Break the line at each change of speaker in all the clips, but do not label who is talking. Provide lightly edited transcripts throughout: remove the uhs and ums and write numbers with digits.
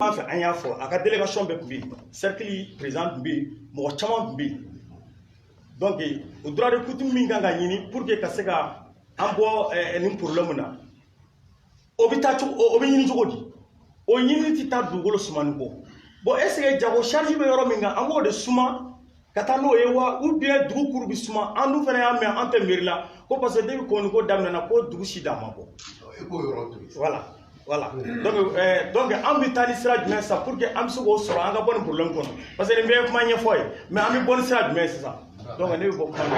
An fɛ an y'a fɔ a ka délégation bɛɛ tun bɛ yen, cercle président tun bɛ yen, mɔgɔ caman tun bɛ yen. Donc o droit de coutume min kan ka ɲini pour que ka se ka an bɔ nin problème na, o bɛ ɲini cogo di? O ɲini tɛ taa dugukolo sumani kɔ. Bon est ce que jago charge bɛ yɔrɔ min kan an b'o de suma ka taa n'o ye wa ou bien dugu kuru bɛ suma an dun fana y'a mɛn an tɛ miiri la ko parce que depuis kɔni ko daminɛna ko dugu si d'an ma bɔ. Voilà. Voilà. Donc an bɛ taa ni sira jumɛn sisan pour que an bɛ se k'o sɔrɔ an ka bɔ nin problème kɔnɔ parce que nin bɛɛ ye kuma ɲɛfɔ ye mais an bɛ bɔ ni sira jumɛn sisan donc ne bɛ bɔ kuma na.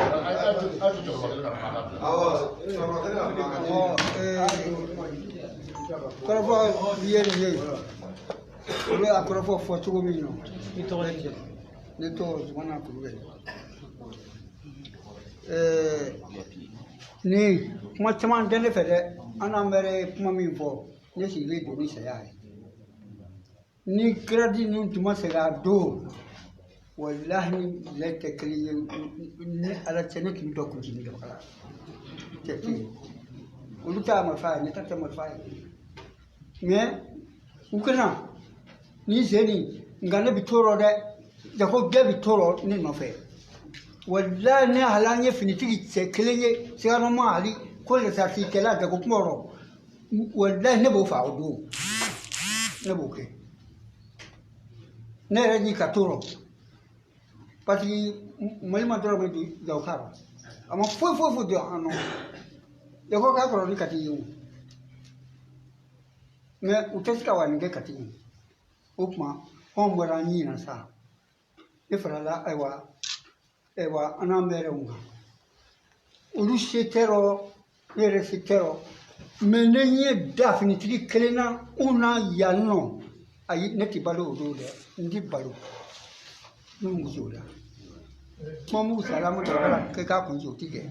Kɔrɔfɔ ye nin ye olu y'a kɔrɔfɔ fɔ cogo min na ne tɔgɔ Zumana Kulubali. Ni kuma caman tɛ ne fɛ dɛ an n'an bɛ kuma min fɔ ne sigilen don ni saya ye ni kiradi ninnu tun ma se k'a don walahi ni bilayi tɛ kelen ye ni ala cɛ ne tun tɔ kuntigi dɔ kala tɛ kelen olu t'a marifa ye ne ta tɛ marifa ye mais u kana ni zeni nka ne bɛ to rɔ dɛ jago bɛɛ bɛ to rɔ ne nɔfɛ walahi ne hali an ye finitigi cɛ kelen ye sigaroma hali ko lesasi kɛla jago kuma rɔ walahi ne b'o fa o don ne b'o kɛ ne yɛrɛ ɲi ka to rɔ parce que mali ma dɔrɔn bɛ di jago k'a rɔ a ma foyi foyi foyi dɔn an nɔ jago k'a kɔrɔ ni kati ye o mais u tɛ se ka wa nin kɛ kati ye o tuma anw bɔra an ɲi na sa ne farala ayiwa an n'an bɛ yɛrɛ kan olu se tɛ rɔ ne yɛrɛ se tɛ rɔ mais ne ɲɛ da finitigi kelen na u na yan nɔ ayi ne tɛ balo o don dɛ n tɛ balo ne muso la kuma mugu sara ma tɔgɔ kɛ k'a kun o tɛ kɛ.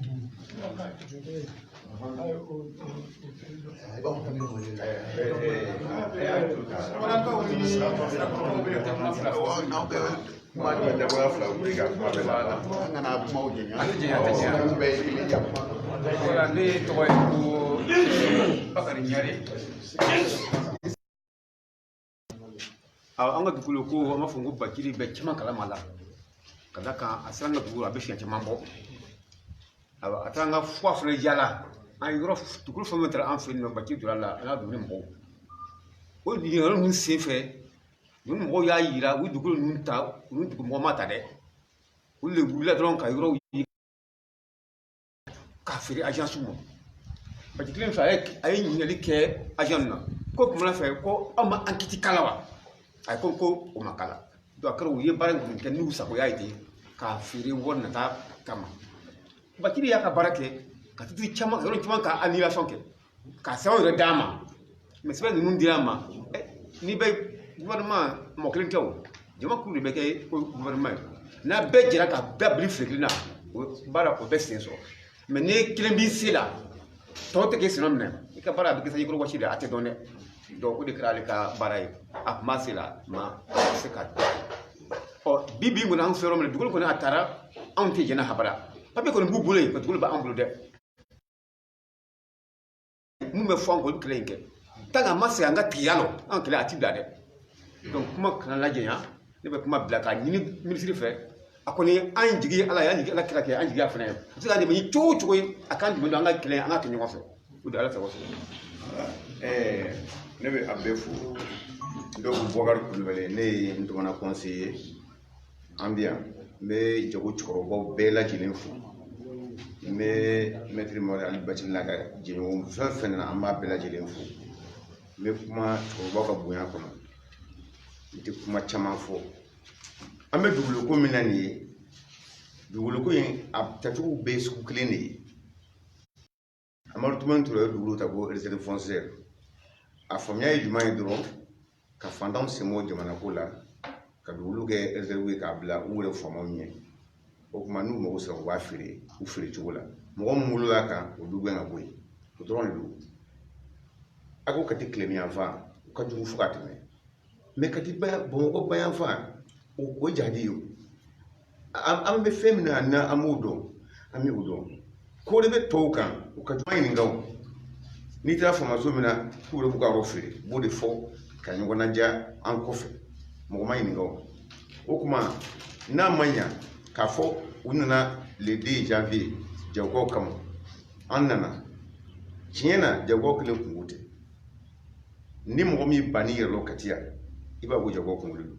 Ne tɔgɔ ye ko Bakari Ɲare. An ka dugukolo ko an b'a fɔ ko Bakiri bɛ caman kalama la ka da kan a sera an ka dugukolo a bɛ fiɲɛ caman bɔ a taara an ka fuwa fana yala an yɔrɔ dugukolo fɛn fɛn taara an fɛ yen nɔ Bakiri donna la an y'a don ni mɔgɔw o ɲininkali ninnu sen fɛ ni mɔgɔw y'a yira u dugukolo ninnu ta u dugu mɔgɔ ma ta dɛ olu de wulila dɔrɔn ka yɔrɔw ye k'a feere agence ma Bakiri kelen fɛ a ye ɲininkali kɛ agence na ko kumana fɛ ko aw ma enquête kala wa a ko o ma kala donc a kɛra u ye baara in kɛ n'u sagoya ye ten k'a feere wari nata kama Bakiri y'a ka baara kɛ ka titre caman yɔrɔ caman ka annulation kɛ ka sɛbɛn yɛrɛ d'a ma mais sɛbɛn ninnu dira a ma n'i bɛ gouvernement mɔgɔ kelen tɛ o jamakulu de bɛ kɛ ko gouvernement ye n'a bɛɛ jɛra ka bɛɛ biri fili kelen na baara o bɛ sen sɔrɔ mais ni kelen b'i se la tɔw tɛ kɛ sen nɔ minɛ i ka baara a bɛ kɛ saɲɛkɔrɔ wɔsi de a tɛ dɔn dɛ donc o de kɛra ale ka baara ye a kuma se la ma se ka dɔn bi kɔni an fɛ yɔrɔ min na dugukolo kɔni a taara anw tɛ jɛnɛ habara papier kɔni b'u bolo yen dugukolo b'an bolo dɛ mun bɛ fɔ an kɔ kɛlɛ in kɛ tant que a ma se an ka tigiya lɔ an kɛlɛ a ti bila dɛ donc kuma kana lajɛnya ne bɛ kuma bila ka ɲini minisiri fɛ a kɔni an jigi ala y'an jigi ala kira kɛ an jigi a fana ye a bɛ se ka dɛmɛ ni cogo o cogo ye a k'an dɛmɛ don an ka kɛlɛ an ka kɛ ɲɔgɔn fɛ o de ala sago
ne bɛ a bɛɛ fo donc Bubakari Kulubali ne ye n dɔgɔna conseiller an bɛ yan n bɛ jago cɛkɔrɔbaw bɛɛ lajɛlen fo n bɛ maître Mamadu Ali Bacili n'a ka jɛɲɔgɔn fɛn o fɛn nana an b'a bɛɛ lajɛlen fo n bɛ kuma cɛkɔrɔbaw ka bonya kɔnɔ n tɛ kuma caman fɔ an bɛ dugukolo ko min na nin ye dugukolo ko in a tacogo bɛɛ ye sugu kelen de ye Amadu Tumani Ture ye dugukolo ta ko réserve foncière a faamuya ye jumɛn ye dɔrɔn ka fantanw sen bɔ jamana ko la ka dugukolo kɛ réserve ye k'a bila u yɛrɛ faamaw ɲɛ o tuma n'u mago sera u b'a feere u feere cogo la mɔgɔ min wolola kan o du gɛn ka bɔ yen o dɔrɔn de don a ko Kati tilenneyanfan o ka jugu fo ka tɛmɛ mais Kati Bamakɔ bayanfan o jadi ye o an bɛ fɛn min na an b'o dɔn an bɛ o dɔn ko de bɛ tɔw kan u ka juma ɲininka o n'i taara faamaso min na k'u yɛrɛ b'u ka yɔrɔ feere u b'o de fɔ ka ɲɔgɔn naja an kɔfɛ mɔgɔ ma ɲininka o kuma n'a ma ɲa k'a fɔ u nana le 2 janvier jagokaw kama an nana tiɲɛ na jagokaw kelen kungo tɛ ni mɔgɔ min banni yɛrɛ lɔ Kati yan i b'a fɔ jagokaw kungo don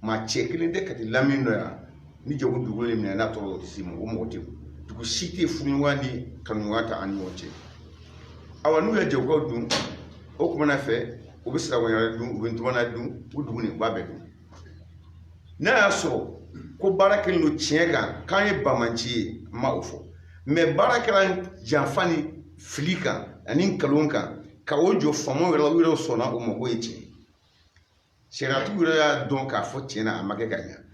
maa cɛ kelen tɛ Kati lamini dɔ yan ni jago dugukolo minɛ n'a tɔgɔ si mɔgɔ tɛ dugu si tɛ fuɲɔgɔn ni kanuɲɔgɔn ta an ni ɲɔgɔn cɛ awa n'u ye jagokaw dun o kumana fɛ u bɛ siragɔɲɔgɔn dun u bɛ ntɔmɔna dun u dugu ni u b'a bɛɛ dun n'a y'a sɔrɔ ko baara kelen don tiɲɛ kan k'an ye bamanci ye n ma o fɔ mɛ baara kɛra janfa ni fili kan ani nkalon kan ka o jɔ faamaw yɛrɛ sɔnna o ma k'o ye tiɲɛ sariyatigiw yɛrɛ y'a dɔn k'a fɔ tiɲɛ na a ma kɛ ka ɲa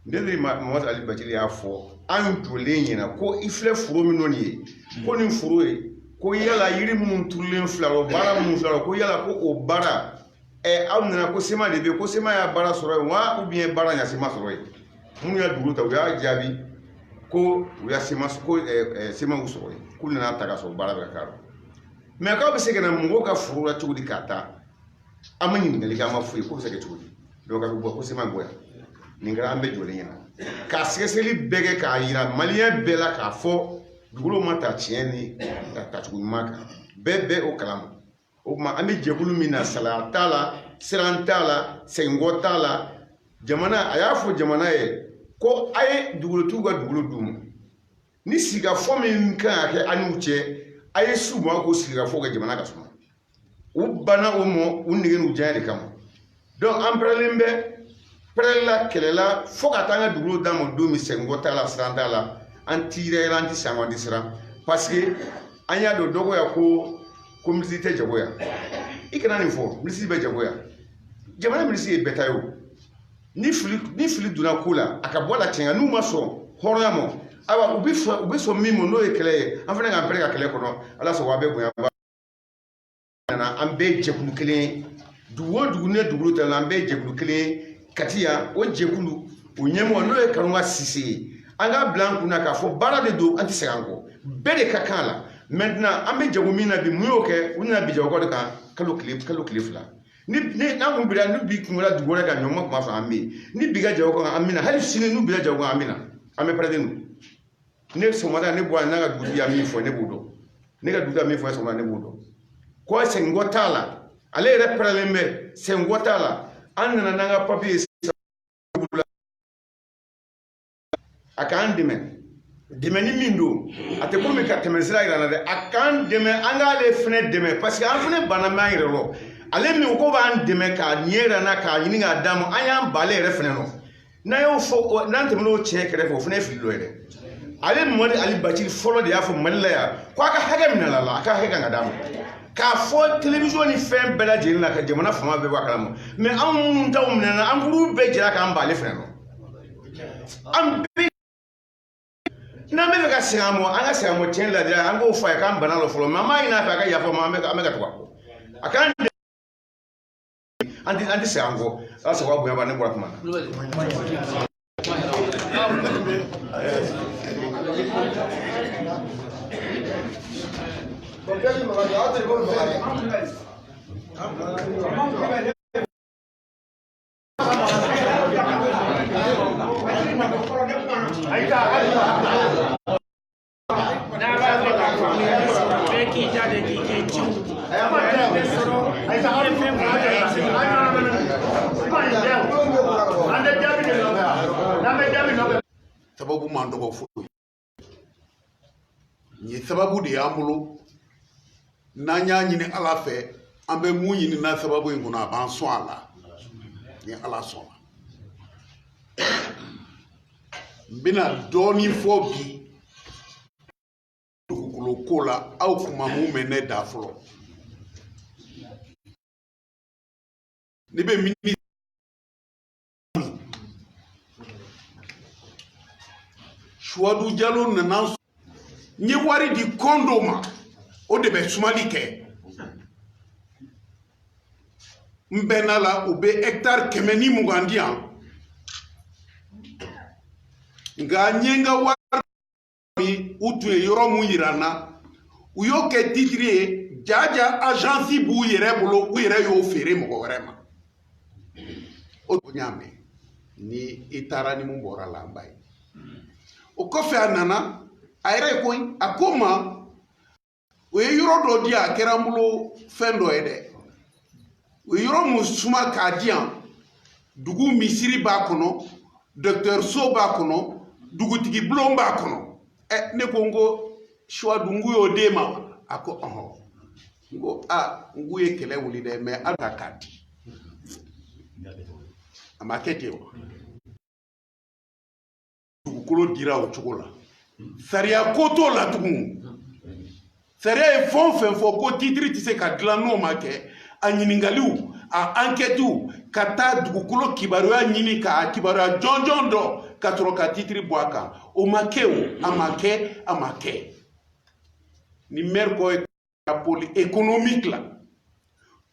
ne de Mamadu Ali Bacili y'a fɔ an jɔlen ɲɛna ko i filɛ foro min nin ye ko nin foro ye ko yala yiri minnu turulen filɛ o baara minnu filɛ ko yala ko o baara aw nana ko sema de bɛ ko sema y'a baara sɔrɔ ye wa ou bien baara ɲa sema sɔrɔ ye minnu y'a dugu ta u y'a jaabi ko u y'a sema ko sema u sɔrɔ ye k'u nana ta ka sɔrɔ baara bɛ ka k'a la mɛ k'aw bɛ se ka na mɔgɔw ka foro la cogo di k'a ta an ma ɲininkali kɛ an ma foyi ko bɛ se ka kɛ cogo di donc a bɛ bɔ ko sema bɔ yan nin kɛra an bɛɛ jɔlen ɲɛna k'a sɛgɛsɛgɛli bɛɛ kɛ k'a yira maliyɛn bɛɛ la k'a fɔ dugukolo ma ta tiɲɛ ni tacogo ɲuman kan bɛɛ bɛ o kalama o tuma an bɛ jɛkulu min na salaya t'a la siran t'a la sɛgɛnkɔ t'a la jamana a y'a fɔ jamana ye ko a ye dugukolotigiw ka dugukolo d'u ma ni sigikafɔ min kan ka kɛ an n'u cɛ a ye su ma ko sigikafɔ kɛ jamana ka suma u banna o ma u nege n'u diya de kama donc an pɛrɛlen bɛ pɛrɛla kɛlɛla fo ka taa an ka dugukolo d'a ma don min sɛgɛnkɔ t'a la siran t'a la an ti yɛrɛ an ti sango an ti siran parce que an y'a dɔn dɔgɔya ko minisiri tɛ jagoya i kana nin fɔ minisiri bɛ jagoya jamana minisiri ye bɛɛ ta ye o ni fili donna ko la a ka bɔ a la tiɲɛ n'u ma sɔn hɔrɔnya ma ayiwa u bɛ sɔn min ma n'o ye kɛlɛ ye an fana k'an pɛrɛ ka kɛlɛ kɔnɔ ala sɔrɔ a bɛ bonya nana an bɛɛ jɛkulu kelen dugu o dugu ne dugukolo ta la an bɛɛ jɛkulu kelen Kati yan o jɛkulu o ɲɛmɔgɔ n'o ye Kanunga Sise ye an ka bila an kunna k'a fɔ baara de don an tɛ segin an kɔ bɛɛ de ka kan a la maintenant an bɛ jago min na bi mun y'o kɛ u nana bi jagokaw de kan kalo tile fila n'an kun bila n'u bi kungola dugu wɛrɛ kan ɲɔgɔn kuma fɔ an bɛ yen ni bi ka jago kan an bɛ na hali sini n'u bila jago kan an bɛ na an bɛ pɛrɛden don ne sɔgɔmada ne bɔra n'a ka dugutigi y'a min fɔ ne b'o dɔn ne ka dugutigi y'a min fɔ sɔgɔmada ne b'o dɔn ko sɛgɛnkɔ t'a la ale yɛrɛ pɛrɛlen bɛ sɛgɛnkɔ t'a la an nana n'an ka papiye a k'an dɛmɛ ni min don a tɛ komi ka tɛmɛ sira yira na dɛ a k'an dɛmɛ an k'ale fɛnɛ dɛmɛ parce que an fɛnɛ banna bɛ an yɛrɛ lɔ ale min ko b'an dɛmɛ k'a ɲɛ yira na k'a ɲini k'a d'a ma an y'an ba ale yɛrɛ fɛnɛ nɔ n'an y'o fɔ n'an tɛmɛn'o tiɲɛ kɛrɛfɛ o fɛnɛ ye fili dɔ ye dɛ ale Mamadu Ali Bacili fɔlɔ de y'a fɔ Mali la yan ko a ka hakɛ minɛ a la a ka hakɛ kan ka d'a ma k'a fɔ télévision ni fɛn bɛɛ lajɛlen na ka jamana fama bɛɛ bɔ a kalama mais an minnu taw minɛna an k'olu bɛɛ jɛra k'an ba ale fɛnɛ nɔ an bɛɛ n'an bɛ fɛ ka segin an ma an ka segin an ma tiɲɛ ladira an k'o fɔ a ye k'an banna la fɔlɔ mais an b'a ɲini a fɛ a ka yafa ma an bɛ ka tugu a kɔ a k'an an tɛ segin an kɔ ala sago a bonya ba ne bɔra kuma na.
Sababu man dɔgɔ foyi ni sababu de y'an bolo n'an y'a ɲini ala fɛ an bɛ mun ɲini na sababu in kɔnɔ a b'an sɔn a la ni ala sɔnna n bɛna dɔɔnin fɔ bi dugukolo ko la aw kuma mun bɛ ne da fɔlɔ ne bɛ mini Suwadu Jalo nana n ye wari di kɔn ma o de bɛ sumali kɛ n bɛnna la u bɛ hectare 120 di yan nka n ye n ka wari min u tun ye yɔrɔ mun yira n na u y'o kɛ titiri ye jaja agence b'u yɛrɛ bolo u yɛrɛ y'o feere mɔgɔ wɛrɛ ma o nyame ni itara ni mun bora la mbay o ko fe anana ayre koy akoma o yoro do dia kerambulo fendo ede o yoro musuma kadian dugu misiri ba kono docteur so ba kono dugu tigi blom ba kono ne kongo choix dungu yo dema ako ngo ngu ye kele wuli de mais atakati amakete o dugu kolo dira o chokola saria koto la tugu saria e fon ko titri tise ka glano make anyiningaliu a enquêtu kata dugukolo kibaru ya nyini ka kibaru ya jonjondo katoro ka titri boaka o makeo amake ni merko ka poli économique la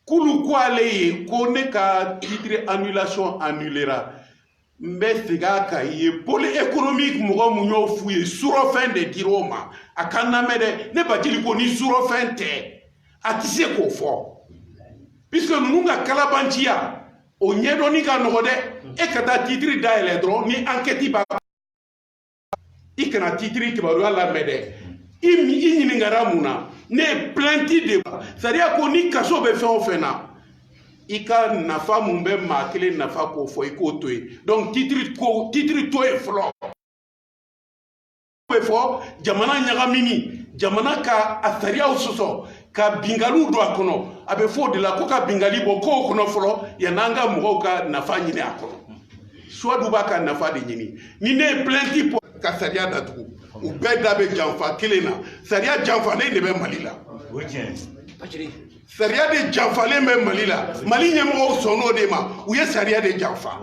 kulu kwale ko ne ka titri annulation annulera mbesiga ka ye poli économique mo mo nyo fuye suro fin de diroma akana mede ne batili ko ni suro fin te atise ko fo puisque nous avons kalabantia o nyedo ni ka nogode e kata titri da eledron ni enquête ba ikana titri ki ba la mede imi ni ngaramuna ne plenty de c'est-à-dire ko ni kaso be fe ofena ika nafa mumbe makele nafa ko fo iko toy donc titri to e flo be fo jamana nyagamini jamana ka atharia usoso ka bingalu do akono abe fo de la ko ka bingali bo ko kono folo ya nanga mo ka nafa nyine akono so du ba ka nafa de nyini ni ne plenty po ka saria datu u be da be janfa kelena saria janfa ne be malila saria de janfa le me malila mali nyemo sono de ma u ye saria de janfa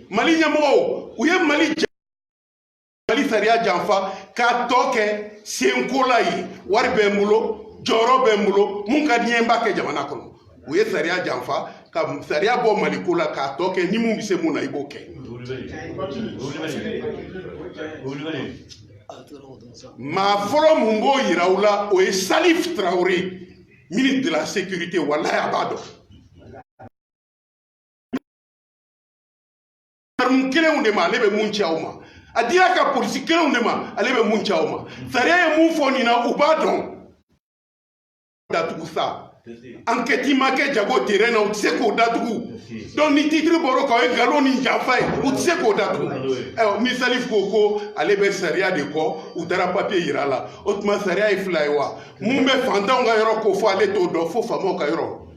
mali nyemo u ye mali saria janfa ka toke senkola yi wari be mulo joro be mulo mun ka nyemba ke jamana kono u ye saria janfa ka saria bo malikola ka toke ni mun bise mun na iboke ma folo mun bo yiraula o ye Salif Traoré ministre de la sécurité wallahi abado mun kele unde ma lebe mun chauma adira ka polisi kele unde ma alebe mun chauma saria mun foni na ubadon datugu sa enquête make jago terrain na utse ko datugu donc ni titre boro ka e galo ni jafai utse ko datugu mi Salif koko alebe saria de ko utara papier yirala otuma saria e flaiwa mumbe fanta nga yoro ko fo ale to do fo famo ka yoro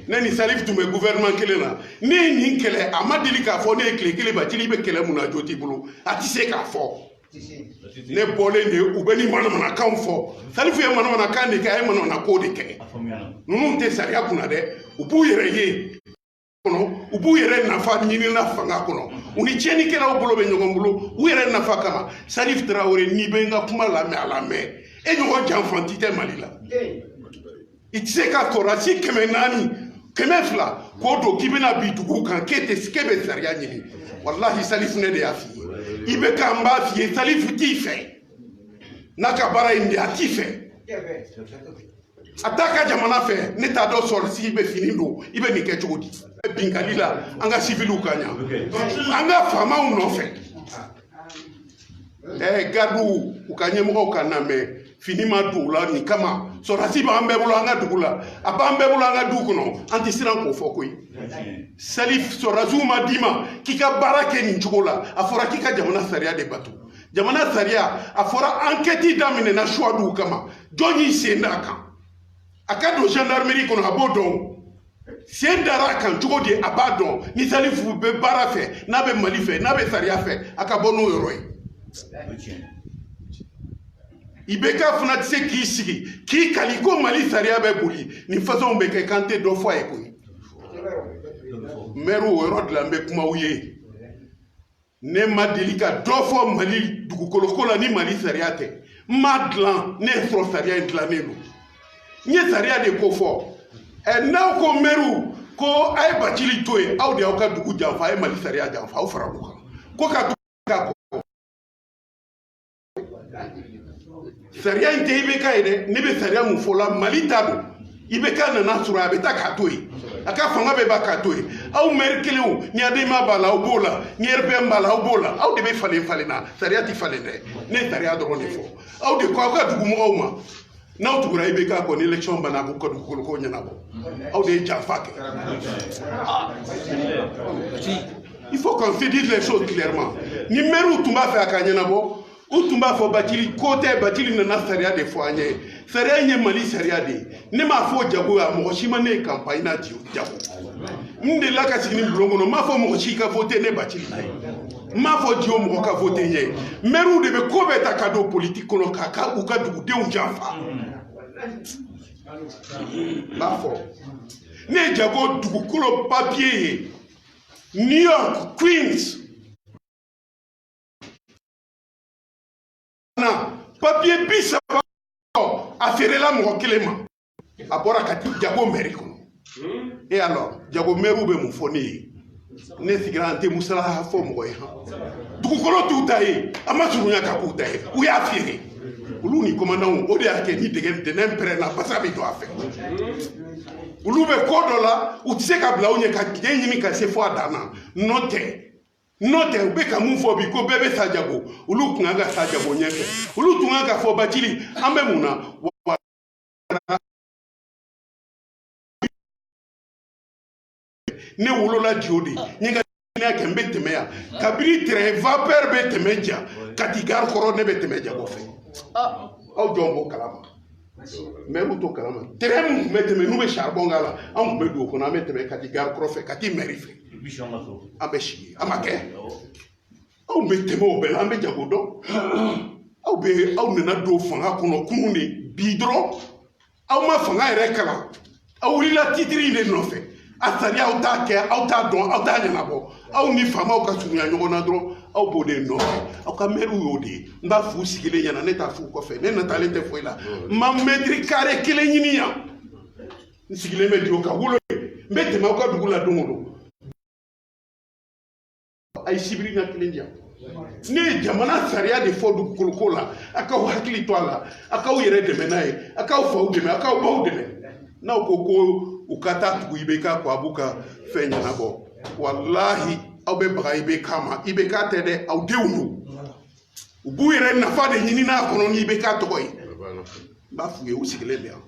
nani Salif tume gouvernement kelena ni kele amadili ka fo ne kele ba tili be kele muna joti bulu atise ka fo ne bole ne ubeni mana kan fo Salif ye mana kan de ka e mana ko de ke nunu te saria kuna de ubu yere ye kono ubu yere nafa nyini na fanga kono uni cheni kela obulo be nyogo mbulo u yere nafa kama Salif Traoré ni be nga kuma la me ala me e nyogo janfantite malila itse ka korasi kemenani kemefla kodo kibena bitugu kan kete skebe saria nyini wallahi Salif ne de afi ibe kamba fi Salif tife nakabara indi atife ataka jamana fe ne ta do sorsi ibe finindo ibe ni ke chogodi bingalila anga civilu kanya anga fama unofe gadu ukanye mo kaname finima dula ni kama sorasi ba ambe bulo anga dugula abambe bulo anga dukuno anti siran ko fokoy Salif sorazuma dima kika barake ni njugola afora kika jamana saria de batu jamana saria afora enquête damine na choix du kama joni sendaka akado gendarmerie kono abodon sendara kan jugodi abadon ni Salif be barafe na be malife na be saria fe akabono yoroi ibeka funa tse ki sigi ki kaliko mali saria be buli ni façon be ke kanté do fois e koy meru worod la mbe kuma uye ne madilika do fois mali dugu kolokola ni mali saria te madlan ne fro saria intlanelo nye saria de ko fo e na ko meru ko ay bachili toy awde awka dugu janfa e mali saria janfa o farabuka ko ka saria inte ibeka ide nibe saria mu fola mali tado ibeka na nasura abeta ka toy aka fanga be ba ka to ye aw maire kelen ni adema bala aw bola ni RPM bala aw bola aw de be falen na sariya ti falen dɛ ne sariya dɔrɔn de fɔ aw de ko aw ka dugu mɔgɔw ma n'aw tugura IBK kɔ ni élection bana ko dugukolo ko ɲɛnabɔ aw de ye janfa kɛ. Il faut qu'on se dise les choses clairement. Ni maire tun b'a fɛ a ka ɲɛnabɔ u tun b'a fɔ Bacili ko tɛ Bacili nana sariya de fɔ an ye sariya in ye Mali sariya de ye ne m'a fɔ jago ya mɔgɔ si ma ne ye campagne na jago n delila ka sigi ni bulon kɔnɔ n m'a fɔ mɔgɔ si ka voter ne Bacili n m'a fɔ Dio mɔgɔ ka voter n ye maire de bɛ ko bɛɛ ta ka don politique kɔnɔ ka u ka dugudenw janfa n b'a fɔ ne ye jago dugukolo papier ye New York Queens papier bisa a feerela mɔgɔ kelen ma a bɔra ka jago mairie kɔnɔ et alors jago maire bɛ mun fɔ ne ye ne sigira an tɛ musala fɔ mɔgɔ ye dugukolo t'u ta ye a ma surunya ka k'u ta ye u y'a feere olu ni commandant o de y'a kɛ ni dɛnɛn pɛrɛnna basa bɛ don a fɛ olu bɛ ko dɔ la u tɛ se ka bila aw ɲɛ ka den ɲini ka se fɔ a dan na n'o tɛ u bɛ ka mun fɔ bi ko bɛɛ bɛ sa jago olu tun kan ka sa jago ɲɛfɛ olu tun kan ka fɔ Bacili an bɛ mun na ne wolola Dio de n ka diinɛ kɛ n bɛ tɛmɛ yan kabini terrain vapeur bɛ tɛmɛ ja Kati gare kɔrɔ ne bɛ tɛmɛ jago fɛ aw jɔn b'o kalama maire t'o kalama terrain mun tun bɛ tɛmɛ n'u bɛ charbon k'a la an tun bɛ don o kɔnɔ an bɛ tɛmɛ Kati gare kɔrɔ fɛ Kati mairie fɛ an bɛ sigi a ma kɛ aw bɛ tɛmɛ o bɛɛ la an bɛ jago dɔn aw nana don fanga kɔnɔ kunun de bi dɔrɔn aw ma fanga yɛrɛ kalan aw wulila titre in de nɔfɛ a sariya aw t'a kɛ aw t'a dɔn aw t'a ɲɛnabɔ aw ni faamaw ka surunya ɲɔgɔn na dɔrɔn aw b'o de nɔfɛ aw ka maire y'o de ye n b'a f'u sigilen ɲɛna ne t'a f'u kɔfɛ ne natalen tɛ foyi la n ma mètre carré kelen ɲini yan n sigilen bɛ Dio ka wolo ye n bɛ tɛmɛ aw ka dugu la don o don a ye sibiri ɲɛ kelen di yan ne ye jamana sariya de fɔ dugukolo ko la a k'aw hakili to a la a k'aw yɛrɛ dɛmɛ n'a ye a k'aw faw dɛmɛ a k'aw baw dɛmɛ n'aw ko u ka taa tugu IBK kɔ a b'u ka fɛn ɲɛnabɔ walahi aw bɛ baga IBK ma IBK tɛ dɛ aw denw don u b'u yɛrɛ nafa de ɲini n'a kɔnɔ ni IBK tɔgɔ ye n b'a f'u ye u sigilen bɛ yan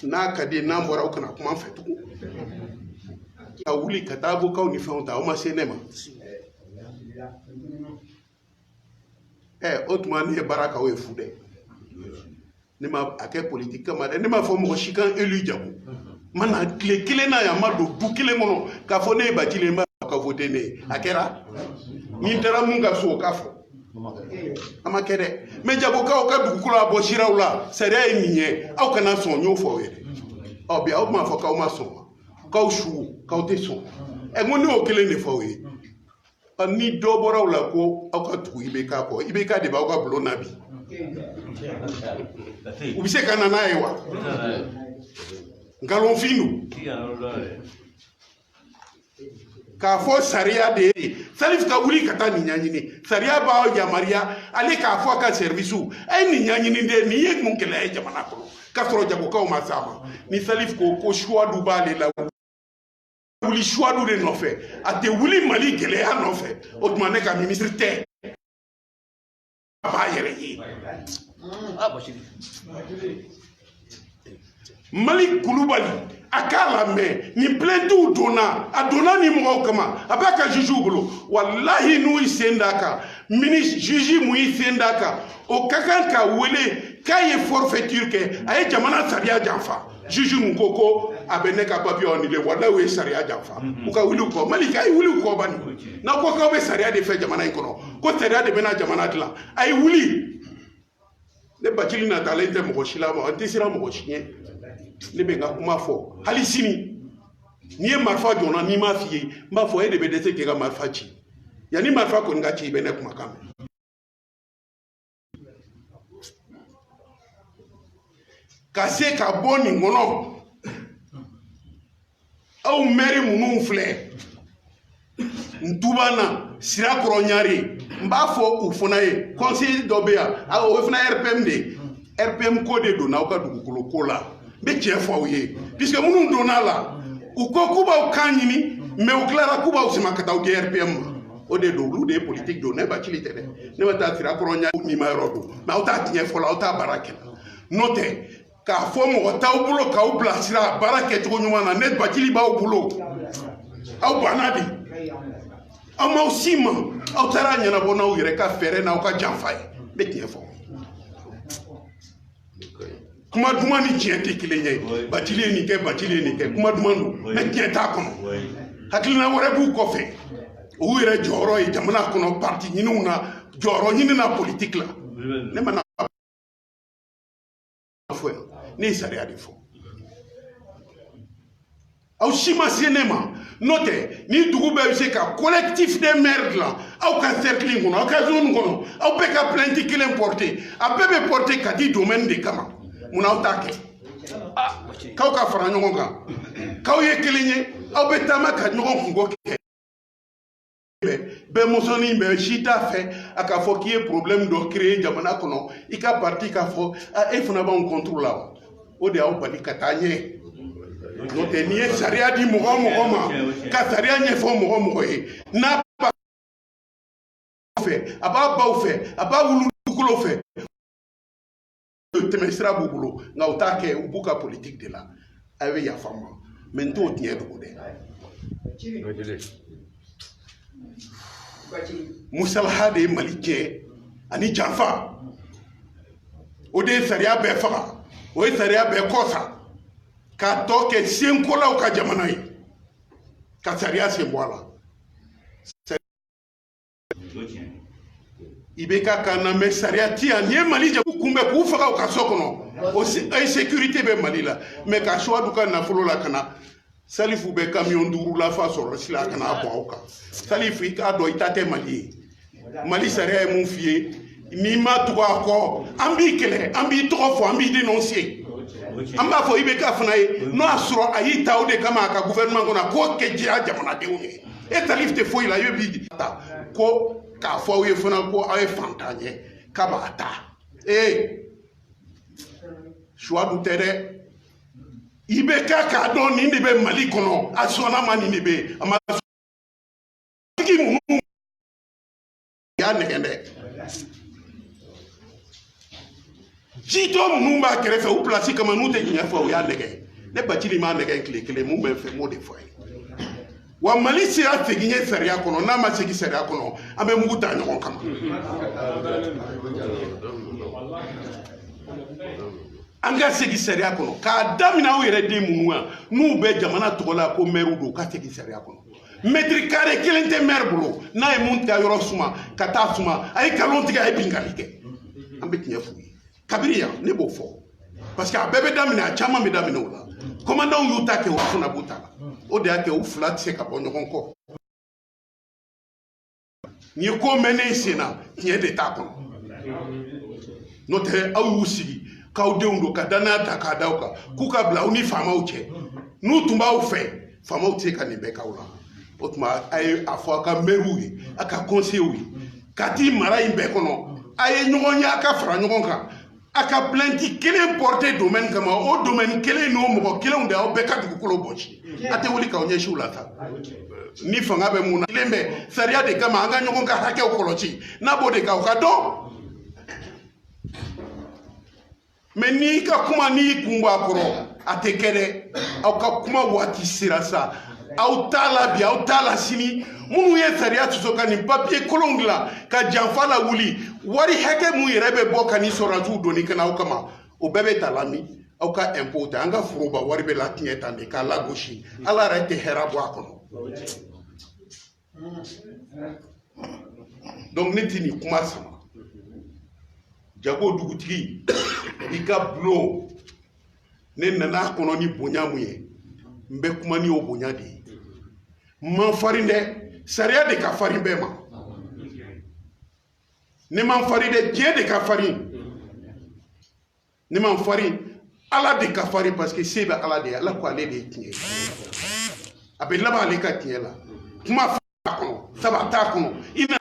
n'a ka di ye n'an bɔra aw kana kuma an fɛ tugun ka wuli ka taa avocat ni fɛnw ta aw ma se ne ma o tuma ne ye baara k'aw ye fu dɛ ne ma a kɛ politique kama dɛ ne m'a fɔ mɔgɔ si kan élu jago mana tile kelen na yan ma don du kelen kɔnɔ k'a fɔ ne ye Bacili n b'a fɔ ka voter ne ye a kɛra ni n taara mun ka so o k'a fɔ a ma kɛ dɛ mais jagokaw ka dugukolo a bɔ siraw la sariya ye min ye aw kana sɔn n y'o fɔ aw ye dɛ bi aw m'a fɔ k'aw ma sɔn k'aw su k'aw tɛ sɔn n ko ne y'o kelen de fɔ aw ye ni dɔ bɔra la ko aw ka tugu IBK kɔ IBK de b'aw ka bulon na bi u bɛ se ka na n'a ye wa nkalonfin don k'a fɔ sariya de ye Salif ka wuli ka taa nin ɲɛɲini sariya b'aw yamaruya ale k'a fɔ a ka services a ye nin ɲɛɲini de nin ye mun gɛlɛya ye jamana kɔnɔ k'a sɔrɔ jagokaw ma s'a ma ni Salif ko choix b'ale la wuli choix de nɔfɛ a tɛ wuli Mali gɛlɛya nɔfɛ o tuma ne ka ministre tɛ a b'a yɛrɛ ye Mali Kulubali a k'a lamɛn ni plaintes donna a donna ni mɔgɔw kama a b'a ka juges bolo walahi n'u y'i sen d'a kan ministre juge mun y'i sen d'a kan o ka kan ka wele k'a ye forfaiture kɛ a ye jamana sariya janfa juge mun ko a bɛ ne ka papier annulé walahi o ye sariya janfa u ka wuli u kɔ Mali k'a ye wuli u kɔ bani n'aw ko k'aw bɛ sariya de fɛ jamana in kɔnɔ ko sariya de bɛna jamana dilan a ye wuli ne Bacili natalen tɛ mɔgɔ si la ma an tɛ siran mɔgɔ si ɲɛ ne bɛ n ka kuma fɔ hali sini n'i ye marifa jɔnna n'i m'a f'i ye n b'a fɔ e de bɛ dɛsɛ k'i ka marifa ci yanni marifa kɔni ka ci i bɛ ne kumakan mɛn ka se ka bɔ nin kɔnɔ aw maire minnu filɛ Ntubana Sirakɔrɔ Ɲare n b'a fɔ u fana ye conseiller dɔ bɛ yan o fana RPM de RPM ko de donna aw ka dugukolo ko la n bɛ tiɲɛ fɔ aw ye puisque minnu donna la u ko k'u b'aw kan ɲini mais u tilara k'u b'aw sama ka taa aw di RPM ma o de don olu de ye politique don ne Bacili tɛ dɛ ne bɛ taa Sirakɔrɔ ɲa ni ma yɔrɔ don mais aw t'a tiɲɛ fɔ la aw t'a baara kɛ n'o tɛ k'a fɔ mɔgɔ t'aw bolo k'aw bilasira baara kɛcogo ɲuman na ne Bacili b'aw bolo aw banna de aw m'aw si ma aw taara ɲɛnabɔ n'aw yɛrɛ ka fɛɛrɛ n'aw ka janfa ye n bɛ tiɲɛ fɔ kuma duman ni tiɲɛ tɛ kelen ye Bacili ye nin kɛ Bacili ye nin kɛ kuma duman don mais tiɲɛ t'a kɔnɔ hakilina wɛrɛ b'u kɔfɛ u yɛrɛ jɔyɔrɔ ye jamana kɔnɔ parti ɲiniw na jɔyɔrɔ ɲini na politique la ne ma na fɔ yan ne ye sariya de fɔ aw si ma se ne ma n'o tɛ ni dugu bɛɛ bɛ se ka collectif des maires dilan aw ka cercle kɔnɔ aw ka zone kɔnɔ aw bɛɛ ka plainte kelen porter a bɛɛ bɛ porter ka di domaine de kama mun aw t'a kɛ k'aw ka fara ɲɔgɔn kan k'aw ye kelen ye aw bɛ taama ka ɲɔgɔn kungo kɛ bɛɛ musonin bɛɛ si t'a fɛ a k'a fɔ k'i ye problème dɔ créer jamana kɔnɔ i ka parti k'a fɔ e fana b'anw contre la wa o de y'aw bali ka taa ɲɛ n'o tɛ n'i ye sariya di mɔgɔ o mɔgɔ ma ka sariya ɲɛfɔ mɔgɔ o mɔgɔ ye n'a b'a fɛ a b'a baw fɛ a b'a wulu dugukolo fɛ tɛmɛ sira b'u bolo nka u t'a kɛ u b'u ka politique de la a bɛ yafa n ma mais n t'o tiɲɛ dogo dɛ musalaha de ye Mali tiɲɛ ani janfa o de ye sariya bɛɛ faga o ye sariya bɛɛ kɔsa k'a tɔ kɛ senkolaw ka jamana ye ka sariya sen bɔ a la i bɛ ka kan na mais sariya ti yan n'i ye Mali jago kunbɛn k'u faga u ka so kɔnɔ o insécurité bɛ Mali la mais ka Suwadu ka nafolo la ka na Salifu bɛ camion 5 lafa sɔrɔ sila ka n'a bɔ aw kan Salifu i k'a dɔn i ta tɛ Mali ye Mali sariya ye mun f'i ye n'i ma tugu a kɔ an b'i kɛlɛ an b'i tɔgɔ fɔ an b'i dénoncer an b'a fɔ i bɛ k'a fana ye n'o y'a sɔrɔ a y'i ta o de kama a ka gouvernement kɔnɔ k'o kɛ diya jamanadenw ye e Salifu tɛ foyi la i bɛ bi ta ko k'a fɔ aw ye fana ko aw ye fantan ye k'a b'a ta Suwadu tɛ dɛ i bɛ k'a dɔn nin de bɛ Mali kɔnɔ a sɔnna ma nin de bɛ a ma sigi minnu y'a nɛgɛn dɛ jitɔ minnu b'a kɛrɛfɛ u place kama n'u tɛ tiɲɛ fɔ u y'a nɛgɛn ne Bacili m'a nɛgɛn tile kelen mun bɛ fɛ m'o de fɔ ye wa Mali sera segin ye sariya kɔnɔ n'a ma segin sariya kɔnɔ an bɛ mugu ta ɲɔgɔn kama an ka segin sariya kɔnɔ k'a daminɛ aw yɛrɛ den minnu kan n'u bɛ jamana tɔgɔ la ko maire don u ka segin sariya kɔnɔ mètre carré kelen tɛ maire bolo n'a ye mun ta yɔrɔ suma ka taa suma a ye nkalon tigɛ a ye bingali kɛ an bɛ tiɲɛ f'u ye kabiri yan ne b'o fɔ parce que a bɛɛ bɛ daminɛ a caman bɛ daminɛ o la commandant y'u ta kɛ o fana b'u ta la o de y'a kɛ u fila tɛ se ka bɔ ɲɔgɔn kɔ nin ye ko mɛn ne sen na tiɲɛ de t'a kɔnɔ n'o tɛ aw y'u sigi k'aw denw don ka danaya ta k'a d'aw kan k'u ka bila aw ni faamaw cɛ n'u tun b'aw fɛ faamaw tɛ se ka nin bɛɛ k'aw la o tuma a ye a fɔ a ka maires ye a ka conseillers ye ka t'i mara in bɛɛ kɔnɔ a ye ɲɔgɔn ye a ka fara ɲɔgɔn kan a ka plainte kelen porter domaine kama o domaine kelen n'o mɔgɔ kelenw de y'aw bɛɛ ka dugukolo bɔsi a tɛ wuli k'aw ɲɛsin u la ta ni fanga bɛ mun na kelen bɛ sariya de kama an ka ɲɔgɔn ka hakɛw kɔlɔsi n'a b'o de kan o ka dɔn mais n'i ka kuma n'i kun bɔ a kɔrɔ a tɛ kɛ dɛ aw ka kuma waati sera sa aw t'a la bi aw t'a la sini minnu ye sariya sɔsɔ ka nin papier kolonw dilan ka janfa la wuli wari hakɛ mun yɛrɛ bɛ bɔ ka ni sɔrɔdasiw donni ka na aw kama o bɛɛ bɛ ta la min aw ka impôt ta an ka foroba wari bɛ la tiɲɛ tan de k'a lagosi ala yɛrɛ tɛ hɛrɛ bɔ a kɔnɔ donc ne tɛ nin kuma sama jago dugutigi i ka bulon ne nana kɔnɔ ni bonya mun ye n bɛ kuma ni o bonya de ye man farin dɛ sariya de ka farin bɛɛ ma ne man farin dɛ diɲɛ de ka farin ne man farin ala de ka farin parce que se bɛ ala de ye ala ko ale de ye tiɲɛ a bɛ laban ale ka tiɲɛ la kuma t'a kɔnɔ saba t'a kɔnɔ i na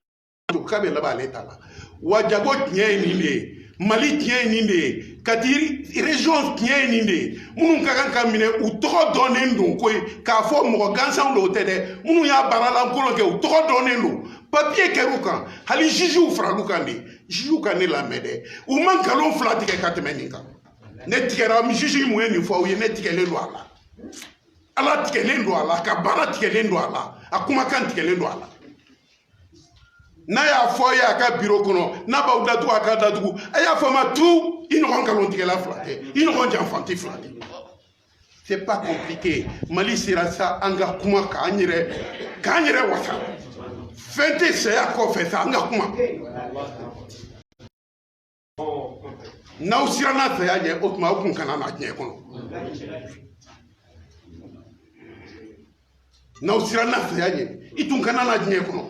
k'a bɛ laban ale ta la wa jago tiɲɛ ye nin de ye Mali tiɲɛ ye nin de ye kati région tiɲɛ nin de minnu ka kan ka minɛ u tɔgɔ dɔnnen don koyi k'a fɔ mɔgɔ gansanw don o tɛ dɛ minnu y'a baaralankolon kɛ u tɔgɔ dɔnnen don papiye kɛr'u kan hali jugew faral'u kan de jugew ka ne lamɛn dɛ u ma nkalon fila tigɛ ka tɛmɛ nin kan ne tigɛra juge mun ye nin fɔ aw ye ne tigɛlen don a la ala tigɛlen don a la ka baara tigɛlen don a la a kumakan tigɛlen don a la n'a y'a fɔ a ye a ka biro kɔnɔ n'a b'aw datugu a ka datugu a y'a fɔ ma tu i ɲɔgɔn nkalontigɛla fila tɛ i ɲɔgɔn janfanti fila tɛ c'est pas compliqué mali sera sa an ka kuma k'an yɛrɛ wasa fɛn tɛ saya kɔfɛ sa an ka kuma n'aw siranna saya ɲɛ o tuma aw kun kana na diɲɛ kɔnɔ n'aw siranna saya ɲɛ i tun kana na diɲɛ kɔnɔ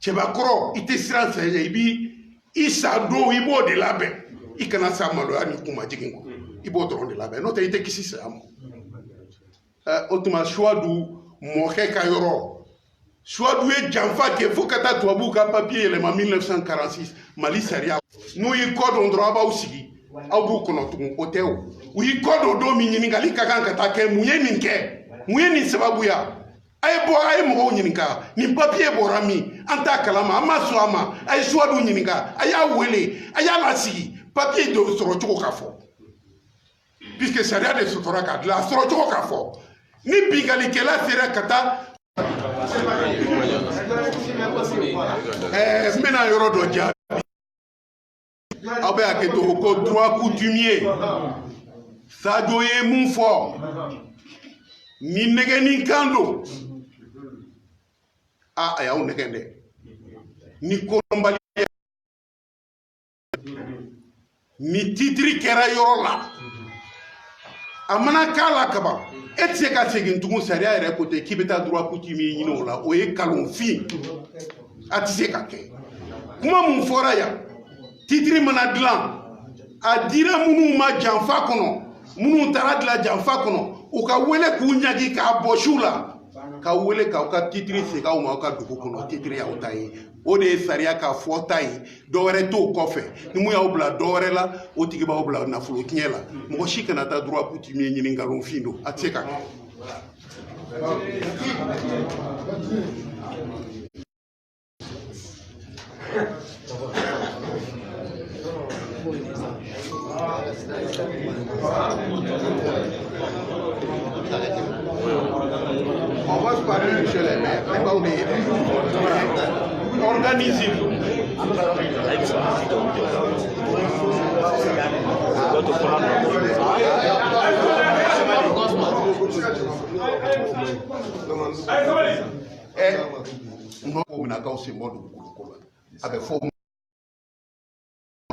cɛbakɔrɔ i tɛ siran saya ɲɛ i sa don i b'o de labɛn i kana sa maloya ni kuma jigin kɔ i b'o dɔrɔn de labɛn n'o tɛ i tɛ kisi saya ma o tuma suwadu mɔkɛ ka yɔrɔ suwadu ye janfa kɛ fo ka taa tubabuw ka papiye yɛlɛma 1946 mali sariya n'u y'i kɔ don dɔrɔn aw b'aw sigi aw b'u kɔnɔ tugun o tɛ o u y'i kɔ don don min ɲininkali ka kan ka taa kɛ mun ye nin kɛ mun ye nin sababuya a ye mɔgɔw ɲininka nin papiye bɔra min an t'a kalama an ma sɔn a ma a ye suwadu ɲininka a y'a wele a y'a lasigi papiye de sɔrɔ cogo ka fɔ puisque sariya de sutura ka dilan a sɔrɔ cogo ka fɔ ni bingalikɛla sera ka taa n bɛna yɔrɔ dɔ jaabi aw bɛ hakɛ to ko droit coutumier Sadio ye mun fɔ ni nɛgɛni kan don a y'aw nɛgɛ dɛ ni kɔnɔbaliya ni titiri kɛra yɔrɔ la a mana k'a la kaban e tɛ se ka segin tugun sariya yɛrɛ ko tɛ k'i bɛ taa droit coutumier ɲini o la o ye kalonfin a tɛ se ka kɛ kuma mun fɔra yan titiri mana dilan a dira minnu ma janfa kɔnɔ minnu taara dilan janfa kɔnɔ u ka wele k'u ɲagi k'a bɔ su la ka wele k'aw ka titiri segin aw ma aw ka dugu kɔnɔ titiri y'aw ta ye o de ye sariya ka fɔta ye dɔwɛrɛ t'o kɔfɛ ni mun y'aw bila dɔwɛrɛ la o tigi b'aw bila nafolo tiɲɛ la mɔgɔ si kana taa droit coutumier ɲini nkalonfin don a tɛ se ka kɛ. On va se parler, monsieur le maire, n'est pas oublié. Organisez-vous. On a aussi mot de avec faux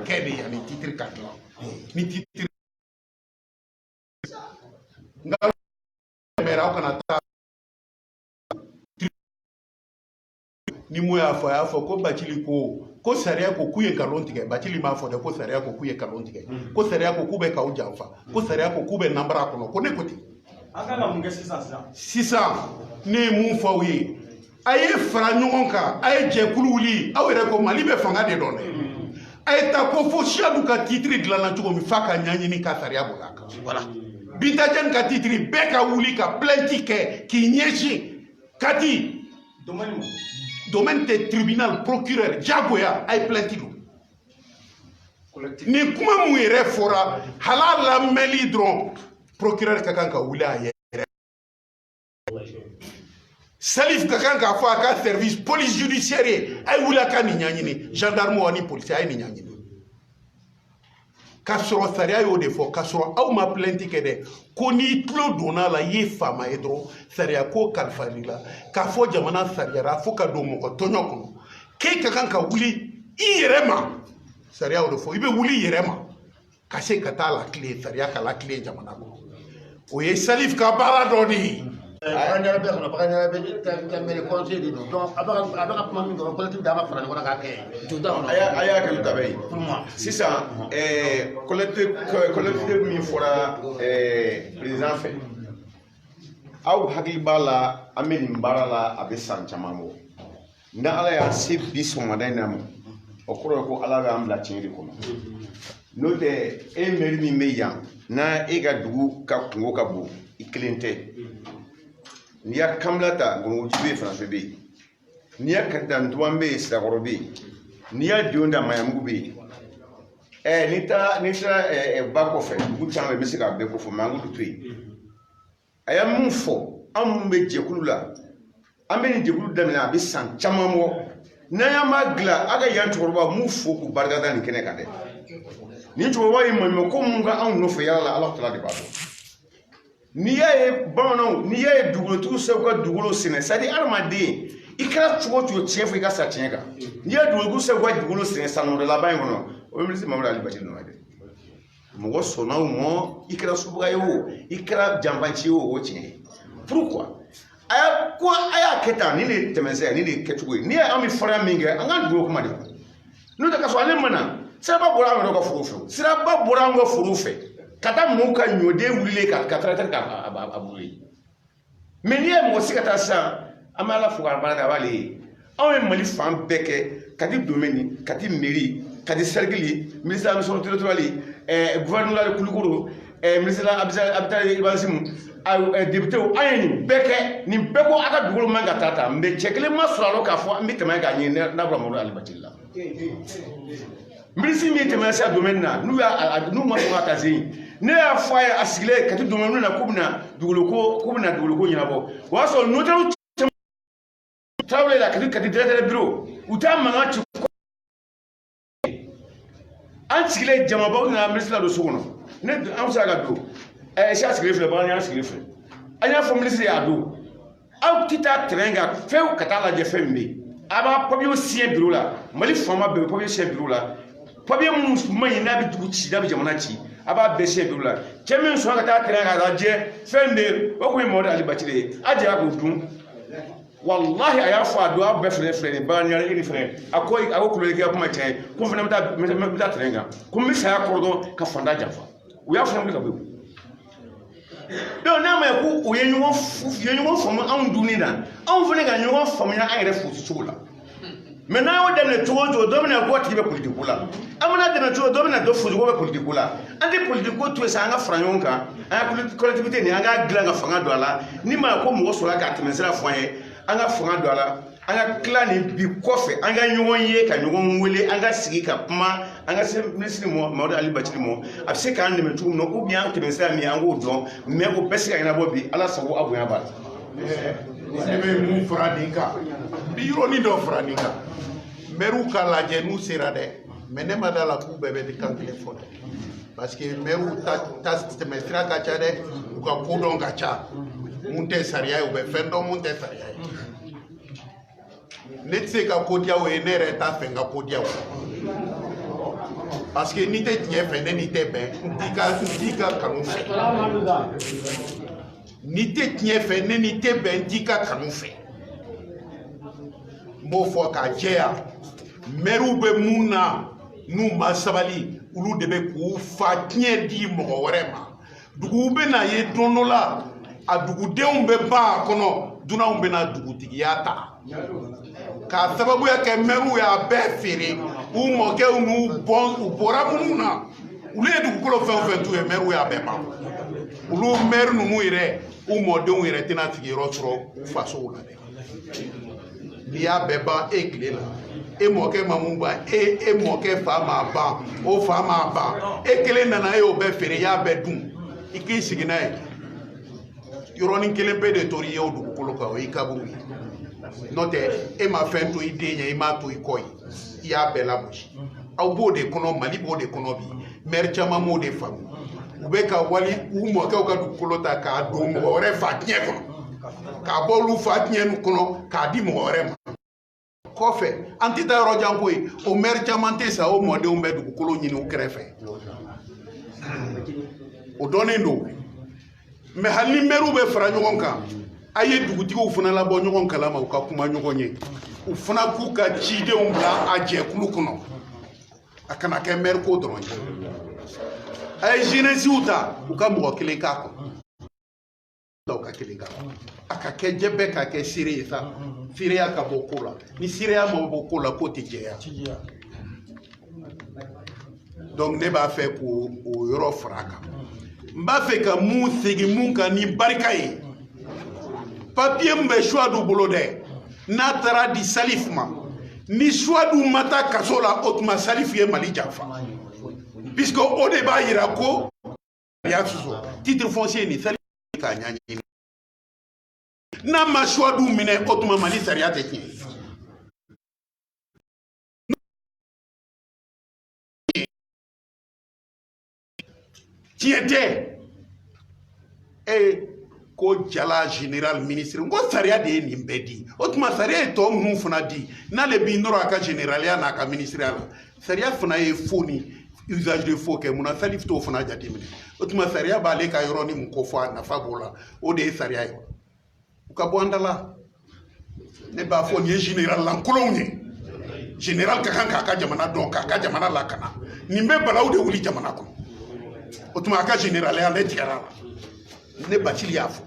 quel est le titre 4 ni titre ni mo y'a fɔ ko Bacili ko sariya ko k'u ye nkalon tigɛ Bacili m'a fɔ dɛ ko sariya ko k'u ye nkalon tigɛ ko sariya ko k'u bɛ k'aw janfa ko sariya ko k'u bɛ nanbara kɔnɔ ko ne ko ten
an kan ka mun kɛ
sisan ne ye mun fɔ aw ye a ye fara ɲɔgɔn kan a ye jɛkulu wuli aw yɛrɛ ko Mali bɛ fanga de dɔn dɛ a ye taa ko fo Siyadu ka titiri dilanna cogo min f'a ka ɲaɲini ka sariya bɔ a kan voilà Binta Diagne ka titiri bɛɛ ka wuli ka plainte kɛ k'i ɲɛsin Kati domaine tɛ tribunal procureur jagoya a ye plainte don ni kuma mun yɛrɛ fɔra hal'a lamɛnli dɔrɔn procureur ka kan ka wuli a yɛrɛ Salif ka kan k'a fɔ a ka service police judiciaire ye a ye wuli a ka nin ɲaɲini gendarme ani policier a ye nin ɲaɲini k'a sɔrɔ sariya y'o de fɔ k'a sɔrɔ aw ma plainte kɛ dɛ ko n'i tulo donna la i ye faama ye dɔrɔn sariya ko kalifali la k'a fɔ jamana sariyara fo ka don mɔgɔ tɔɲɔ kɔnɔ k'e ka kan ka wuli i yɛrɛ ma sariya y'o de fɔ i bɛ wuli i yɛrɛ ma ka se ka taa lakile sariya ka lakile jamana kɔnɔ o ye Salif ka baara dɔ de ye.
a ɲɛna bɛɛ kɔnɔ baga ɲɛna bɛɛ tɛmɛ conseil de don donc a bɛ ka kuma min dɔrɔn collectif dama fara ɲɔgɔn kan k'a kɛ
a y'a kɛ ta bɛ ye sisan collectif min fɔra président fɛ aw hakili b'a la an bɛ nin baara la a bɛ san caman bɔ ni ala y'a se bi sɔgɔmada in na ma o kɔrɔ ye ko ala bɛ an bila tiɲɛ de kɔnɔ n'o tɛ e mɛri min bɛ yan n'a e ka dugu ka kungo ka bon I kelen tɛ n'i y'a Kamila ta Ngɔnɔnkuti bɛ yen Fanafe bɛ yen n'i y'a Katitantuwan bɛ yen Sirakɔrɔ bɛ yen n'i y'a Dionda Mayamugu bɛ yen n'i taara ba kɔfɛ dugu caman bɛ yen n bɛ se k'a bɛɛ kofɔ Mayamugu to yen a ye mun fɔ anw minnu bɛ jɛkulu la an bɛ nin jɛkulu daminɛ a bɛ san caman bɔ n'an y'an b'a dilan a ka yan cɛkɔrɔba m'u fo k'u barikada nin kɛnɛ kan dɛ nin cɛkɔrɔba ye maɲumako mun ka anw nɔfɛ yala la Ala tala de b'a dɔn n'i y'a ye bamananw n'i y'a ye dugukolotigiw seko ka dugukolo sɛnɛ c'est à dire adamaden I kɛra cogo o cogo tiɲɛ fɔ I ka sa tiɲɛ kan n'i ye dugukolotigiw seko ka dugukolo sɛnɛ san wɛrɛ laban in kɔnɔ o ye minisiri Mamadu Ali Bachir nɔ ye dɛ mɔgɔ sɔnna o ma I kɛra subaga ye o I kɛra janfanci ye o tiɲɛ ye pourquoi a y'a kɛ tan nin de ye tɛmɛsɛn nin de ye kɛcogo ye n'i ye an bɛ farinya min kɛ an ka dugawu kuma de n'o tɛ k'a sɔrɔ ale mana siraba bɔra an yɛrɛ ka foro fɛ siraba bɔra an ka foro fɛ ka taa mɔgɔw ka ɲɔden wulilen ka traiter k'a boli mais n'i ye mɔgɔ si ka taa sisan an bɛ Ala fo k'a barika a b'ale ye anw ye Mali fan bɛɛ kɛ Kati domaine Kati mairie Kati cercle ministère de l'administration territoriale gouverneur de Kulukoro ministère habitat urbanisme député an ye nin bɛɛ kɛ nin bɛɛ ko a ka dugukolo man ka taa ta mais cɛ kelen ma sɔrɔ a la k'a fɔ an bɛ tɛmɛ k'a ɲini n'a bɔra Mamadu Ali Bachir la ministre min tɛmɛna sisan domaine na n'u ma sɔn ka taa se yen ne y'a fɔ a ye a sigilen Kati domaine na k'u bɛna dugukolo ko ɲɛnabɔ o y'a sɔrɔ notaire Tarawele la Kati directeur bureau u t'a mankan ci an sigilen jamabaw nana ministre la don so kɔnɔ ne an sera ka don si a sigilen filɛ bagan y'a sigilen filɛ an y'a fɔ ministre y'a don aw tɛ taa terrain kan fewu ka taa lajɛ fɛn min bɛ yen a b'a papier signé bureau la Mali faama bɛɛ bɛ papier signé bureau la papier minnu man ɲi n'a bɛ dugu ci n'a bɛ jamana ci a b'a bɛɛ signé bureau la cɛ min sɔnna ka taa terrain kan k'a lajɛ fɛn min bɛ yen o tun ye Mamadu Ali Bachir ye a jɛra k'o dun wallahi a y'a fɔ a don a bɛɛ filɛ nin bagan ɲaga iri fɛnɛ a ko kulolikɛ kuma cɛ ye ko fana bɛ taa terrain kan ko n bɛ saya kɔrɔ dɔn ka fanda janfa u y'a fana wuli ka bɔ yen donc n'a ma ye ko u ye ɲɔgɔn faamu anw dunni na anw fana ka ɲɔgɔn faamuya an yɛrɛ fosi cogo la mais n'an y'o daminɛ cogo o cogo dɔ bɛna ko a tigi bɛ politique ko la an mana daminɛ cogo dɔ bɛna dɔ fosi ko bɛ politique ko la an tɛ politique ko to yen sa an ka fara ɲɔgɔn kan an ka collectivité nin an k'a dilan ka fanga don a la ni ma ko mɔgɔ sɔrɔla k'a tɛmɛ sira fɔ an ye an ka fanga don a la an ka tila nin bi kɔfɛ an ka ɲɔgɔn ye ka ɲɔgɔn wele an ka sigi ka kuma an ka se minisiri Mamadu Ali Bachir ma a bɛ se k'an dɛmɛ cogo min na ou bien an tɛmɛ sira min an k'o dɔn mais o bɛɛ se ka ɲɛnabɔ bi Ala sago a bonya b'a la.
ne bɛ mun fara nin kan n bɛ yɔrɔnin dɔ fara nin kan maires ka lajɛ n'u sera dɛ mais ne ma d'a la k'u bɛɛ bɛ kan kelen fɔ dɛ parce que maires ta tɛmɛ sira ka ca dɛ u ka kodɔn ka ca mun tɛ sariya ye u bɛ fɛn dɔn mun tɛ sariya ye ne tɛ se ka ko diya o ye ne yɛrɛ t'a fɛ n ka ko diya o parce que n'i tɛ tiɲɛ fɛ ne n'i tɛ bɛn n t'i ka kanu fɛ n'i tɛ tiɲɛ fɛ ne n'i tɛ bɛn n t'i ka kanu fɛ n b'o fɔ k'a jɛya maires bɛ mun na n'u ma sabali olu de bɛ k'u fa tiɲɛ di mɔgɔ wɛrɛ ma duguw bɛ na ye don dɔ la a dugudenw bɛ ban a kɔnɔ dunanw bɛ na dugutigiya ta k'a sababuya kɛ maires y'a bɛɛ feere u mɔkɛw n'u bɔra minnu na olu ye dugukolo fɛn o fɛn t'u ye maires y'a bɛɛ ban olu maires ninnu yɛrɛ u mɔdenw yɛrɛ tɛna sigiyɔrɔ sɔrɔ u fasow la dɛ n'i y'a bɛɛ ban e tile la e mɔkɛ ma mun ban e mɔkɛ fa m'a ban o fa m'a ban e kelen nana e y'o bɛɛ feere i y'a bɛɛ dun i k'i sigi n'a ye yɔrɔnin kelen pe de tori ye o dugukolo kan o y'i kaburu ye n'o tɛ e ma fɛn to i den ye i m'a to i kɔ ye i y'a bɛɛ lagosi aw b'o de kɔnɔ Mali b'o de kɔnɔ bi maire caman m'o de faamu u bɛ ka wali u mɔkɛw ka dugukolo ta k'a don mɔgɔ wɛrɛ fa tiɲɛ kɔnɔ k'a bɔ olu fa tiɲɛ kɔnɔ k'a di mɔgɔ wɛrɛ ma kɔfɛ an tɛ taa yɔrɔ jan ko ye o maire caman tɛ sa o mɔdenw bɛ dugukolo ɲini u kɛrɛfɛ o dɔnnen don mais hali ni maires bɛ fara ɲɔgɔn kan a ye dugutigiw fana labɔ ɲɔgɔn kalama u ka kuma ɲɔgɔn ye u fana k'u ka cidenw bila a jɛkulu kɔnɔ a kana kɛ maire ko dɔrɔn ye a ye jeunesse ta u ka mɔgɔ kelen k'a kɔnɔ u ka kelen k'a kɔnɔ a ka kɛ jɛ bɛɛ ka kɛ seere ye sa seereya ka bɔ ko la ni seereya ma bɔ ko la ko tɛ jɛya donc ne b'a fɛ k'o yɔrɔ fara a kan n b'a fɛ ka mun segin mun kan ni barika ye papier min bɛ Suwadu bolo dɛ n'a taara di Salif ma ni Suwadu ma taa kaso la o tuma Salif ye Mali janfa puisque o de b'a yira ko sariya sɔsɔ titre foncier ni Salif k'a ɲɛɲini n'a ma Suwadu minɛ o tuma Mali sariya tɛ tiɲɛ. Tiɲɛ tɛ ko jala général ministre n ko sariya de ye nin bɛɛ di o tuma sariya ye tɔ minnu fana di n'ale b'i nɔrɔ a ka généraliya n'a ka ministériya la sariya fana ye faux ni usage de faux kɛ munna Salif t'o fana jateminɛ o tuma sariya b'ale ka yɔrɔ ni mun ko fɔ a nafa b'o la o de ye sariya ye u ka bɔ an da la ne b'a fɔ nin ye général lankolonw ye général ka kan k'a ka jamana dɔn k'a ka jamana lakana nin bɛ balaw de wuli jamana kɔnɔ o tuma a ka généraliya ne tigɛra la ne Bacili y'a fɔ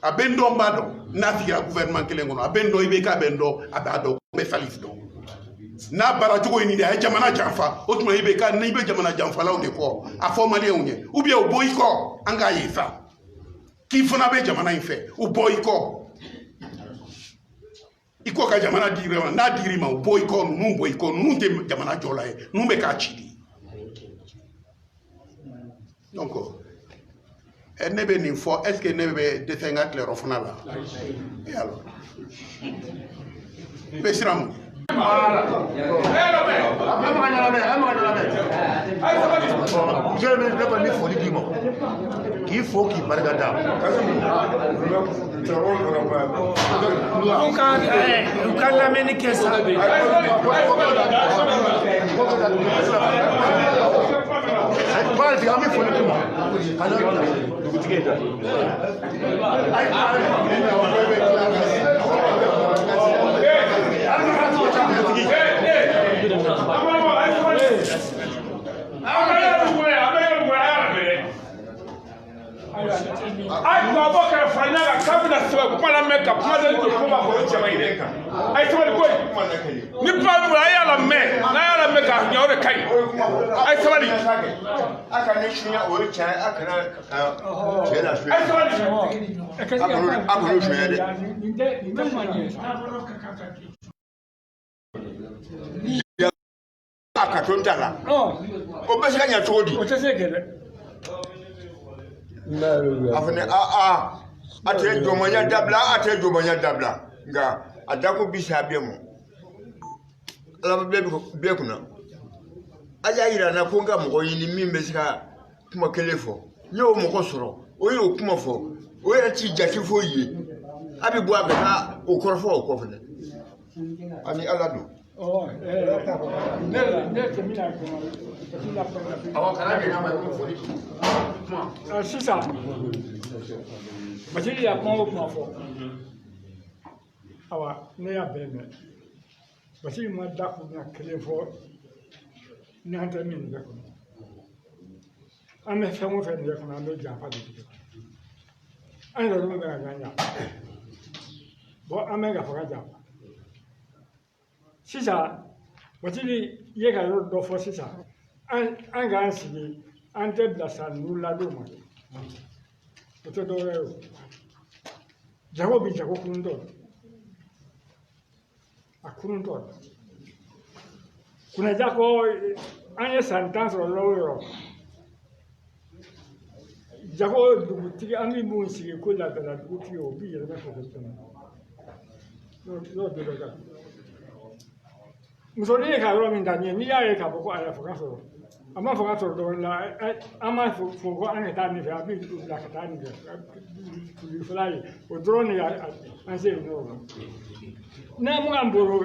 a bɛ n dɔn n b'a dɔn n'a sigira gouvernement kelen kɔnɔ a bɛ n dɔn IBK bɛ n dɔn a b'a dɔn n bɛ Salif dɔn n'a baara cogo ye nin de a ye jamana janfa o tuma IBK n'i bɛ jamana janfalaw de kɔ a fɔ maliyɛnw ye ou bien u bɔ i kɔ an k'a ye sa k'i fana bɛ jamana in fɛ u bɔ i kɔ i kɔ ka jamana di ma n'a dir'i ma u bɔ i kɔ ninnu bɔ i kɔ ninnu tɛ jamana jɔla ye ninnu bɛ k'a ci di donc ne bɛ nin fɔ est-ce que ne bɛ dɛsɛ n ka tilayɔrɔ fana la et alors n bɛ siran mun
ne kɔni bɛ foli d'i ma k'i fo k'i barika da
u ka lamɛnni kɛ sa
Basi an bɛ foli d'i ma dugutigi da
ai ko aboka fanya ga kabila so kuma na meka kuma da to kuma ko jama ide ai to ko ni pa mu ai ala me na ala me ka nya ore kai ai to ni
aka ne shunya o cha aka na bela shunya
ai to
ni aka no shunya de aka to ntala o be se ka nya to di
o te se gele
afane ate jomanya dabla nga adako bisa biemo ala be kuna aya ira na konga mo yini mimbe sika kuma kelefo nyo mo ko soro o yi o kuma fo o ya ti jati fo yi abi bo aga na o korofo o ko fene ani ala do
ne termina con sisan Bacili y'a kuma o kuma fɔ awa ne y'a bɛɛ mɛn Bacili ma da kunna kelen fɔ ni an tɛ min bɛɛ kɔnɔ an bɛ fɛn o fɛn bɛɛ kɔnɔ an bɛ janfa de tigɛ an yɛrɛ dɔrɔn bɛ ka ɲan bon an bɛ ka fɔ ka janfa sisan Bacili ye ka yɔrɔ dɔ fɔ sisan an k'an sigi an tɛ bilasira ninnu ladon ma o tɛ dɔwɛrɛ ye o jago bɛ jago kuruntɔ a kuruntɔ kunnaja ko an ye san 10 sɔrɔ yɔrɔ o yɔrɔ jago dugutigi an bɛ mun sigi ko ladala dugutigi o bɛ yɛlɛma fɛ ko tɛmɛ n'o bɛ dɔ kan musonin ye ka yɔrɔ min ta ɲɛ n'i y'a ye k'a fɔ ko a y'a fɔ ka sɔrɔ a ma fɔ ka sɔrɔ dɔwɛrɛ la an m'a fɔ ko an ka taa nin fɛ a bɛ bila ka taa nin fɛ fila ye o dɔrɔn de an se yen yɔrɔ la n'an m'an bolo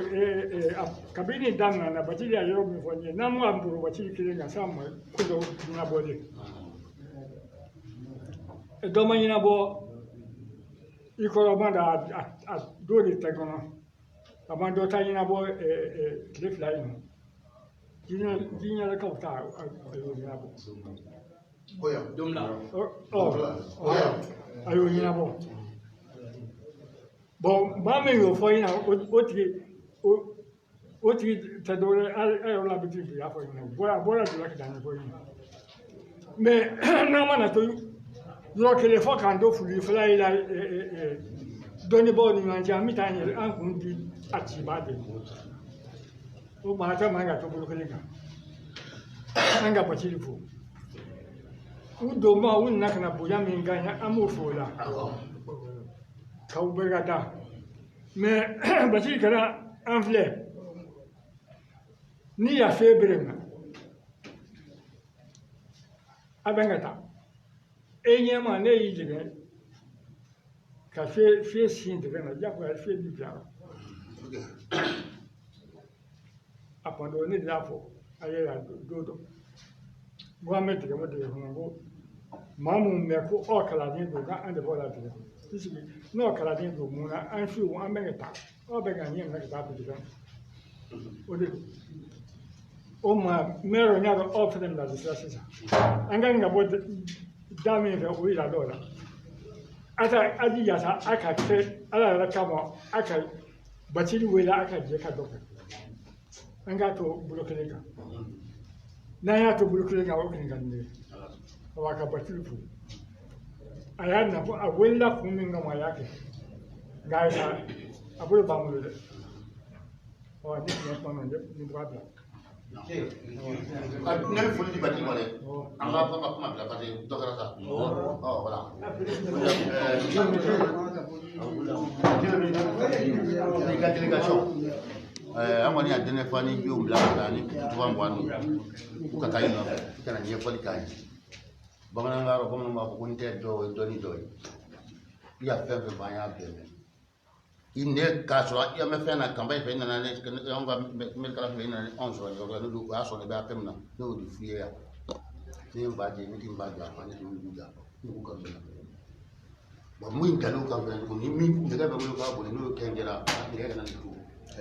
kabini daminɛ na Bacili y'a yɔrɔ min fɔ n ye n'an m'an bolo Bacili kelen ka s'a ma ko dɔ ɲɛnabɔlen dɔ ma ɲɛnabɔ i kɔrɔ ma da a don de tɛ kɔnɔ a ma dɔ ta ɲɛnabɔ tile fila in ma jinɛlakaw ta a y'o ɲɛnabɔ a y'o ɲɛnabɔ bon maa min y'o fɔ ɲɛna o tigi o tigi tɛ dɔwɛrɛ a yɔrɔ la bitiri bi y'a fɔ ɲɛna bɔra de la ka taa ɲɛfɔ ɲɛna mais n'an mana to yɔrɔ kelen fɔ k'an to fili fila yi la dɔnnibaaw ni ɲɔgɔn cɛ an bɛ taa an yɛrɛ an kun di a cibaa de o maa tɛ man ka to bolo kelen kan an ka Bacili fo u donba u nana ka na bonya min kan an b'o fo o la k'aw barika da mais Bacili kɛra an filɛ ni y'a fɛ bere na a bɛ ka taa e ɲɛma ne y'i jigin ka fɛ sin tigɛ na jagoya fɛ bi bila a kɔni ne de y'a fɔ a ye don dɔ ko an bɛ tigɛ mo tigɛ kɔnɔ ko maa mun bɛ ko ɔ kaladen don k'an de b'o la tigɛ sigi n'o kaladen don mun na an fiw an bɛ ka taa aw bɛ ka ɲɛ minɛ ka taa bi tigɛ o de don o maa mɛrɛ n y'a dɔn aw fɛnɛ bila sira sisan an ka ka bɔ da min fɛ o yira dɔw la a ka a ji yasa a ka kɛ ala yɛrɛ kama a ka Bacili wele a ka jɛ ka dɔ kɛ an k'a to bolo kelen kan n'an y'a to bolo kelen kan o kelen ka di ne ye a ka Bacili fo a y'a nafa a welela kun min kama a y'a kɛ nka a bolo b'an bolo dɛ ne tun ye kuma min ne b'a bila.
Ne bɛ foli di Bacili ma dɛ an b'a fɔ ka kuma bila parce que dɔ kɛra sa voilà i ka délégation an kɔni y'a dɛnɛ fa ni biw bila ka taa ni tuban bɔ u ka taa yen nɔfɛ i kana ɲɛfɔli k'a ye bamanankan yɔrɔ bamananw b'a fɔ ko n tɛ dɔ ye dɔ ni dɔ ye i y'a fɛn fɛn fɔ an y'a bɛɛ mɛn i ne k'a sɔrɔ i mɛ fɛn na campagne fɛ i nana ne anw ka mɛrikala fɛ i nana anw sɔrɔ yɔrɔ la ne don o y'a sɔrɔ ne bɛ a fɛn min na ne y'o de f'i ye yan ne ye n ba di ne k'i n ba di a ma ne k'i n ja ne k'u ka fɛn na bon mun galon kan fɛnɛ tuguni ni min nɛgɛ bɛ wolo k'a boli n'o kɛ kɛra nɛgɛ kana nin to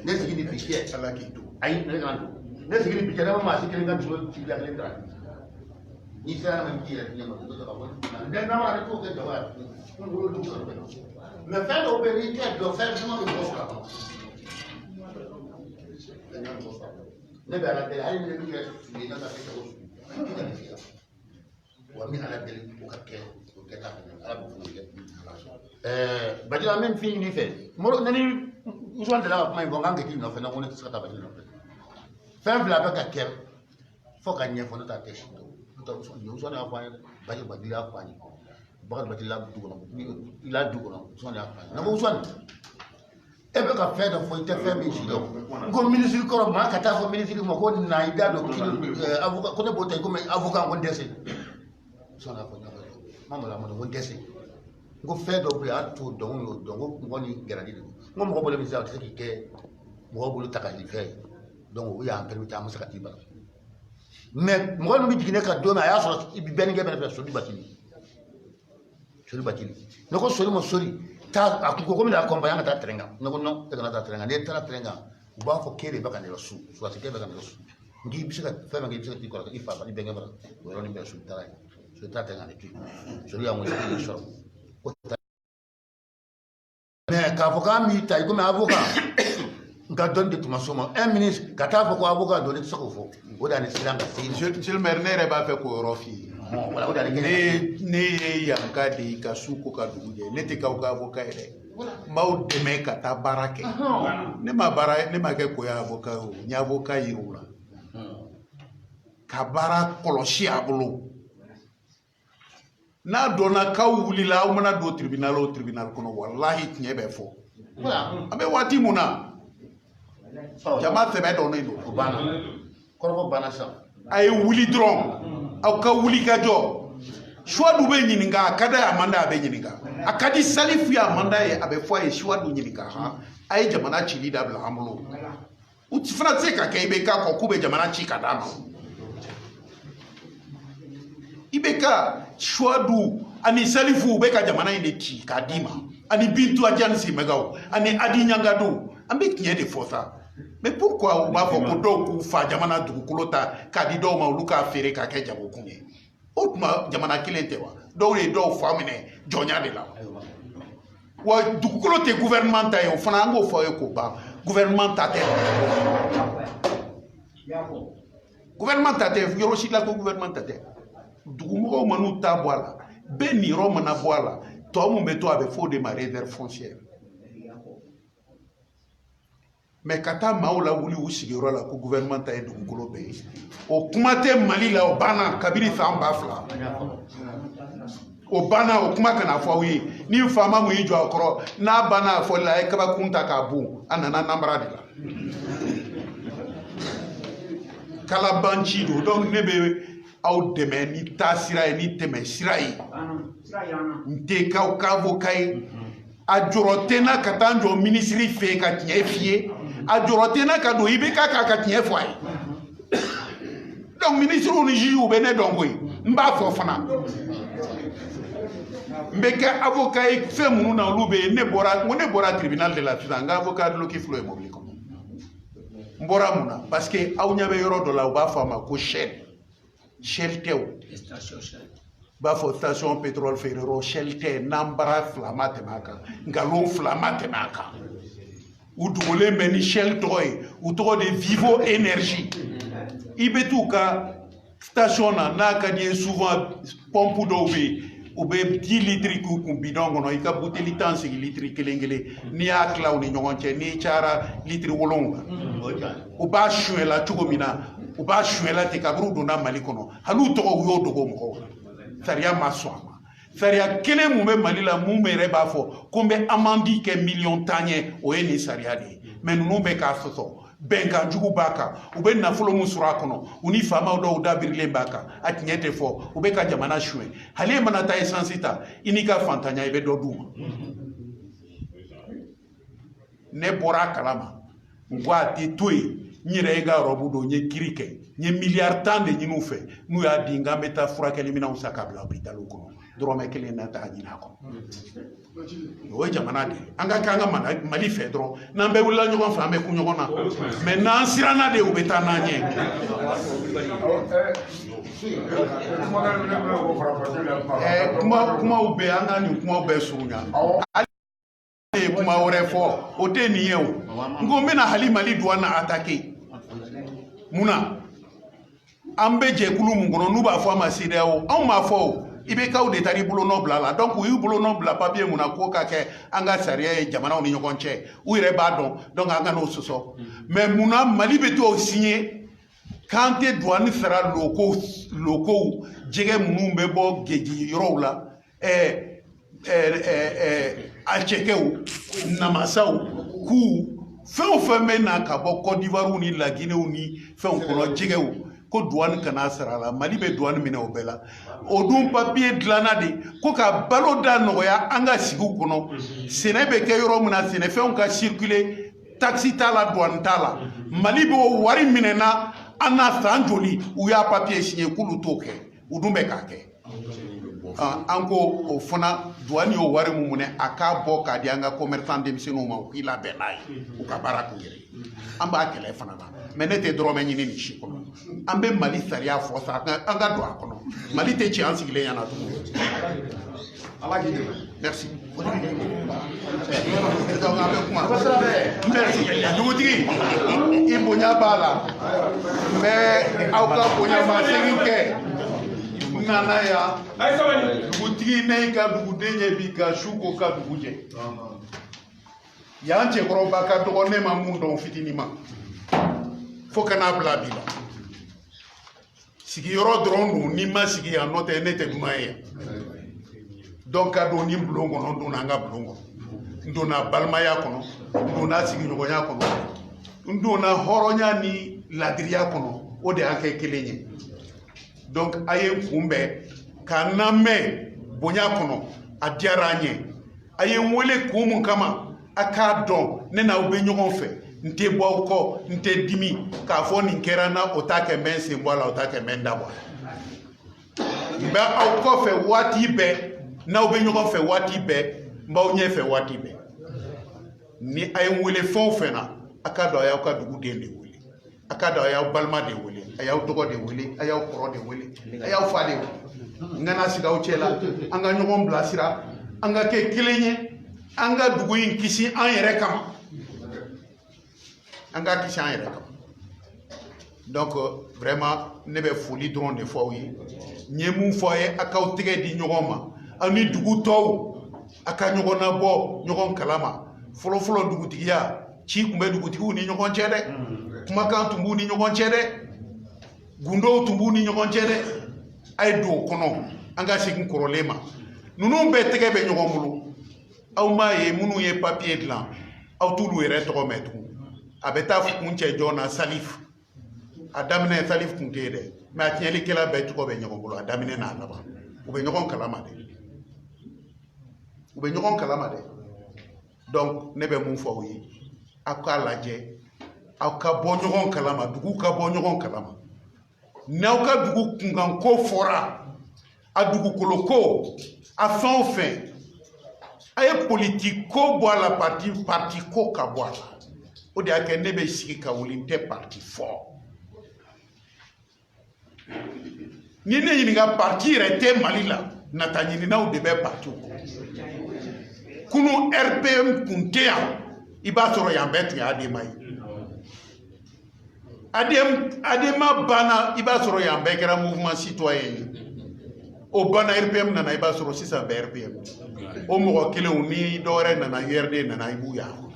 ne sigi ni bi kɛ ala k'i to ayi ne kana to ne sigi ni bi kɛ ne ma maa si kelen ka dugu ci la kelen ta ni sera ma ji yɛrɛ ɲɛ ma ko ka bɔ ne n'a ma ne t'o kɛ jaba ye n bolo dun sɔrɔ bɛ mais fɛn dɔw bɛ yen n'i tɛ dɔ fɛn caman bɛ bɔ sɔrɔ a kɔnɔ ne bɛ ala deli hali ni ne bɛ kɛ fili ne ka kɛ jago su wa min ala deli o ka kɛ o kɛ ta ala bɛ fɔ kɛ Bacili an bɛ fin ɲini fɛ ne ni Usman delila ka kuma in fɔ n k'an ka k'i nɔfɛ ne ko ne tɛ se ka taa Bacili nɔfɛ fɛn fila bɛ ka kɛ fo ka ɲɛfɔ ne t'a kɛ si dɔn Usman y'a fɔ an ye Bacili y'a fɔ an ye Bakari Bacili la du kɔnɔ i la du kɔnɔ Usman y'a fɔ an ye ne ko Usman e bɛ ka fɛn dɔ fɔ i tɛ fɛn min si dɔn n ko minisiri kɔrɔ maa ka taa fɔ minisiri ma ko na i da dɔn avocat ko ne b'o ta yen komi avocat ko n dɛsɛ Usman y'a fɔ n ɲɛfɔ Mamadu Amadu ko n dɛsɛ n ko fɛn dɔ bɛ yen a t'o dɔn y'o dɔn ko mɔgɔ ni gɛrɛli de don n ko mɔgɔ bolo min sera a tɛ se k'i kɛ mɔgɔ bolo ta ka di fɛn ye donc o y'an permettre an ma se ka t'i bara mais mɔgɔ min bɛ jigin ne ka don min a y'a sɔrɔ i bɛ bɛɛ ni kɛ bɛɛ fɛ Sori Bacili ne ko Sori ma Sori taa a kun ko komi a kɔnpa an ka taa terrain kan ne ko non e kana taa terrain kan n'e taara terrain kan u b'a fɔ k'e de bɛ ka nɛgɛ su surasi k'e bɛ ka nɛgɛ su n k'i bɛ se ka fɛn fɛn kɛ i bɛ se ka t'i kɔrɔ i fa i bɛnkɛ bara o yɔrɔnin bɛɛ Sori taara yen Sori taara terrain kan de to yen Sori y'an wele k'e sɔrɔ mais k'a fɔ k'an b'i ta i komi avocat n ka dɔnni de tun ma s'o ma un ministre ka taa fɔ ko avocat don ne tɛ se k'o fɔ o de y'a ni siran ka se
monsieur le maire ne yɛrɛ b'a fɛ k'o yɔrɔ f'i ye ne ye yan ka de ka su ko ka dugu jɛ ne tɛ k'aw ka avocat ye dɛ n b'aw dɛmɛ ka taa baara kɛ ne ma kɛ ko ye avocat ye o n ye avocat yiri u la ka baara kɔlɔsi a bolo n'a dɔnna k'aw wulila aw mana don tribunal o tribunal kɔnɔ walahi tiɲɛ bɛ fɔ an bɛ waati mun na jama tɛmɛ dɔnnen don
o banna kɔrɔfɔ banna sisan
a ye wuli dɔrɔn aw ka wuli ka jɔ Suwadu bɛ ɲininka a ka d'a ye a man d'a ye a bɛ ɲininka a ka di Salifu ye a man d'a ye a bɛ fɔ a ye Suwadu ɲininka a ye jamana cili dabila an bolo u fana tɛ se ka kɛ IBK kɔ k'u bɛ jamana ci ka d'a ma IBK Suwadu ani Salifu u bɛ ka jamana in de ci k'a d'i ma ani Bintu Ajani Simɛgaw ani Adi Ɲangado an bɛ tiɲɛ de fɔ sa mais pourquoi u b'a fɔ ko dɔw k'u fa jamana dugukolo ta k'a di dɔw ma olu k'a feere k'a kɛ jagokun ye o tuma jamana kelen tɛ wa dɔw ye dɔw fa minɛ jɔnya de la wa dugukolo tɛ gouvernement ta ye o fana an k'o fɔ aw ye k'o ban gouvernement ta tɛ gouvernement ta tɛ yɔrɔ si la ko gouvernement ta tɛ dugumɔgɔw man'u ta bɔ a la bɛɛ niyɔrɔ mana bɔ a la tɔ mun bɛ to a bɛ fɔ o de ma réserve foncière mais ka taa maaw la wuli u sigiyɔrɔ la ko gouvernement ta ye dugukolo bɛɛ ye o kuma tɛ Mali la o banna kabini san 2000 o banna o kuma kana fɔ aw ye ni faama mun y'i jɔ a kɔrɔ n'a banna a fɔli la a ye kabakun ta k'a bon a nana namara de la kalabanci don donc ne bɛ aw dɛmɛ ni taa sira ye ni tɛmɛ sira ye n tɛ k'aw ka avocat ye a jɔrɔ tɛ n na ka taa n jɔ minisiri fɛ ka tiɲɛ f'i ye a jɔrɔ tɛ n na ka don IBK k'a ka tiɲɛ fɔ a ye donc ministres ni juges bɛ ne dɔn koyi n b'a fɔ fana n bɛ kɛ avocat ye fɛn minnu na olu bɛ yen ne bɔra tribunal de la sisan n ka avocat Loki Flo ye mobili kɔnɔ n bɔra mun na parce que aw ɲɛ bɛ yɔrɔ dɔ la u b'a fɔ a ma ko Shell tɛ o u b'a fɔ station pétrole feereyɔrɔ Shell tɛ n'an bara fila ma tɛmɛ a kan nkalon fila ma tɛmɛ a kan u dogolen bɛ ni Shell tɔgɔ ye u tɔgɔ de Vivo Énergie i bɛ t'u ka station na n'a ka di ye souvent pompe dɔw bɛ yen u bɛ 10 litres k'u kun bidon kɔnɔ i ka buteli 10 sigi litre kelen kelen n'i y'a tila u ni ɲɔgɔn cɛ n'i cayara litre 7 u b'a suɲɛ la cogo min na u b'a suɲɛ la ten kabini u donna Mali kɔnɔ hali u tɔgɔ u y'o dogo mɔgɔw la sariya ma sɔn a ma sariya kelen mun bɛ Mali la mun yɛrɛ b'a fɔ ko n bɛ amende kɛ miliyɔn 10 ye o ye nin sariya de ye mais ninnu bɛ k'a sɔsɔ bɛnkan jugu b'a kan u bɛ nafolo min sɔrɔ a kɔnɔ u ni faamaw dɔw dabirilen b'a kan a tiɲɛ tɛ fɔ u bɛ ka jamana suɲɛ hali e mana taa essence ta i n'i ka fantanya i bɛ dɔ d'u ma ne bɔra a kalama n ko a tɛ to yen n yɛrɛ ye n ka rɔbu don n ye kiri kɛ n ye miliyari 10 de ɲini u fɛ n'u y'a di n k'an bɛ taa furakɛli minɛnw san ka bila hôpitaliw kɔnɔ dɔrɔmɛ 1 na t'a ɲini a kɔnɔ o ye jamana de ye an ka kɛ an ka Mali fɛ dɔrɔn n'an bɛɛ wulila ɲɔgɔn fɛ an bɛ kun ɲɔgɔn na mais n'an siranna de u bɛ taa n'an ɲɛ kumaw bɛ an ka nin kumaw bɛɛ surunya hali ye kuma wɛrɛ fɔ o tɛ nin ye o n ko n bɛna hali Mali douane attaquer mun na an bɛ jɛkulu mun kɔnɔ n'u b'a fɔ a ma CEDEAO anw m'a fɔ o IBK de taara i bolonɔ bila la donc u y'u bolonɔ bila papier mun na k'o ka kɛ an ka sariya ye jamanaw ni ɲɔgɔn cɛ u yɛrɛ b'a dɔn donc an ka n'o sɔsɔ mais mun na Mali bɛ t'o signer k'an tɛ douane sara locaux jɛgɛ minnu bɛ bɔ geji yɔrɔw la a cɛkɛw namasaw k'u fɛn o fɛn bɛ na ka bɔ Côte d'Ivoire ni Laginɛw ni fɛnw kɔnɔ jɛgɛw ko douane kana sara la Mali bɛ douane minɛ o bɛɛ la o dun papier dilanna de ko ka balo da nɔgɔya an ka sigiw kɔnɔ sɛnɛ bɛ kɛ yɔrɔ min na sɛnɛfɛnw ka circuler taxe t'a la douane t'a la Mali bɛ o wari minɛna an na san joli u y'a papier signé k'olu t'o kɛ u dun bɛ k'a kɛ an ko o fana douane y'o wari mun minɛ a k'a bɔ k'a di an ka commerçant denmisɛnninw ma u k'i labɛn n'a ye u ka baara k'u yɛrɛ ye an b'a kɛlɛ fana na mais ne tɛ dɔrɔmɛ ɲini nin si kɔnɔ an bɛ Mali sariya fɔ sa an ka don a kɔnɔ Mali tɛ ci an sigilen ɲɛna tuguni Ala k'i dɛmɛ merci donc an bɛ kuma merci dugutigi i bonya b'a la n bɛ aw ka bonya ma segin kɛ n nana yan dugutigi ne y'i ka duguden ye bi ka su ko ka dugu jɛ yan cɛkɔrɔba ka dɔgɔ ne ma mun dɔn fitinin ma fo ka n'a bila bi la sigiyɔrɔ dɔrɔn don n'i ma sigi yan n'o tɛ ne tɛ dunan ye yan donc ka don ni bulon kɔnɔ n donna an ka bulon kɔnɔ n donna balimaya kɔnɔ n donna sigiɲɔgɔnya kɔnɔ n donna hɔrɔnya ni ladiriya kɔnɔ o de y'an kɛ kelen ye donc a ye n kunbɛn k'a lamɛn bonya kɔnɔ a diyara an ye a ye n wele kun mun kama a k'a dɔn ne n'aw bɛ ɲɔgɔn fɛ n tɛ bɔ aw kɔ n tɛ dimi k'a fɔ nin kɛra n na o t'a kɛ n bɛ n sen bɔ a la o t'a kɛ n bɛ n da bɔ a la n bɛ aw kɔfɛ waati bɛɛ n'aw bɛ ɲɔgɔn fɛ waati bɛɛ n b'aw ɲɛfɛ waati bɛɛ ni a ye n wele fɛn o fɛn na a k'a dɔn a y'aw ka duguden de wele a k'a dɔn a y'aw balima de wele a y'aw dɔgɔ de wele a y'aw kɔrɔ de wele a y'aw fa de wele n kana sigi aw cɛ la an ka ɲɔgɔn bilasira an ka kɛ kelen ye an ka dugu in kisi an yɛrɛ kama an k'a kisi an yɛrɛ kama donc vraiment ne bɛ foli dɔrɔn de fɔ aw ye n ye mun fɔ a ye a k'aw tɛgɛ di ɲɔgɔn ma aw ni dugu tɔw a ka ɲɔgɔn nabɔ ɲɔgɔn kalama fɔlɔfɔlɔ dugutigiya ci tun bɛ dugutigiw ni ɲɔgɔn cɛ dɛ kumakan tun b'u ni ɲɔgɔn cɛ dɛ gundow tun b'u ni ɲɔgɔn cɛ dɛ a ye don o kɔnɔ an ka segin kɔrɔlen ma ninnu bɛɛ tɛgɛ bɛ ɲɔgɔn bolo aw m'a ye minnu ye papiye dilan aw t'olu yɛrɛ tɔgɔ mɛn tugun a bɛ taa kun cɛ jɔn na salif a daminɛ salif tun tɛ yen dɛ mɛ a tiɲɛlikɛla bɛɛ tɔgɔ bɛ ɲɔgɔn bolo a daminɛ n'a laban u bɛ ɲɔgɔn kalama de u bɛ ɲɔgɔn kalama dɛ donc ne bɛ mun fɔ aw ye aw k'a lajɛ aw ka bɔ ɲɔgɔn kalama dugu ka bɔ ɲɔgɔn kalama n'aw ka dugu kunkan ko fɔra a dugukolo ko a fɛn o fɛn a ye politique ko bɔ a la parti ko ka bɔ a la o de y'a kɛ ne bɛ sigi ka wuli n tɛ parti fɔ ni ne ɲininka parti yɛrɛ tɛ Mali la nata ɲininaw de bɛ parti kɔnɔ kunu RPM kun tɛ yan i b'a sɔrɔ yan bɛɛ tun ye ADEMA ye ADEMA banna i b'a sɔrɔ yan bɛɛ kɛra mouvement citoyen ye o banna RPM nana i b'a sɔrɔ sisan bɛ RPM o mɔgɔ kelenw ni dɔwɛrɛ nana URD nana i b'u yan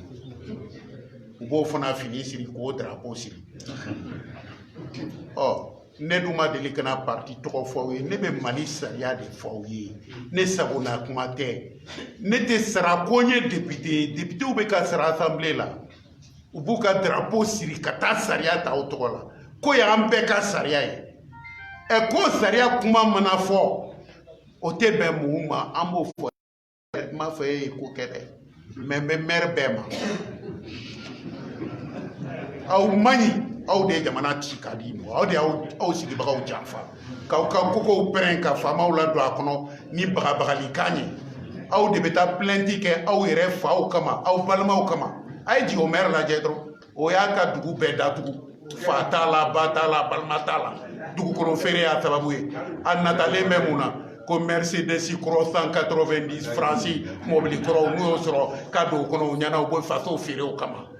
u b'o fana fini siri k'o drapeau siri ɔ ne dun ma deli kana parti tɔgɔ fɔ aw ye ne bɛ Mali sariya de fɔ aw ye ne sagona kuma tɛ ne tɛ sara ko n ye député ye députéw bɛ ka sara assemblée la u b'u ka drapeau siri ka taa sariya ta aw tɔgɔ la ko y'an bɛɛ ka sariya ye ɛ ko sariya kuma mana fɔ o tɛ bɛn mɔgɔw ma an b'o fɔ n m'a fɔ e ye ko kɛ dɛ mɛ n bɛ maire bɛɛ ma aw man ɲi aw de ye jamana ci ka di ma aw de y'aw sigibagaw janfa k'aw ka kokow pɛrɛn ka faamaw ladon a kɔnɔ ni bagabagalikan ye aw de bɛ taa plainte kɛ aw yɛrɛ faw kama aw balimaw kama a ye jigin o maire lajɛ dɔrɔn o y'a ka dugu bɛɛ datugu fa t'a la ba t'a la balima t'a la dugukolo feere y'a sababu ye a natalen bɛ mun na ko Mercedes kɔrɔ 190 franci mobili kɔrɔw n'u y'o sɔrɔ ka don o kɔnɔ u ɲɛna u bɛ fasow feere o kama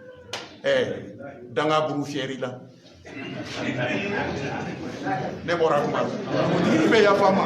danga buru fiyɛri la ne bɔra kuma la i bɛ yafa ma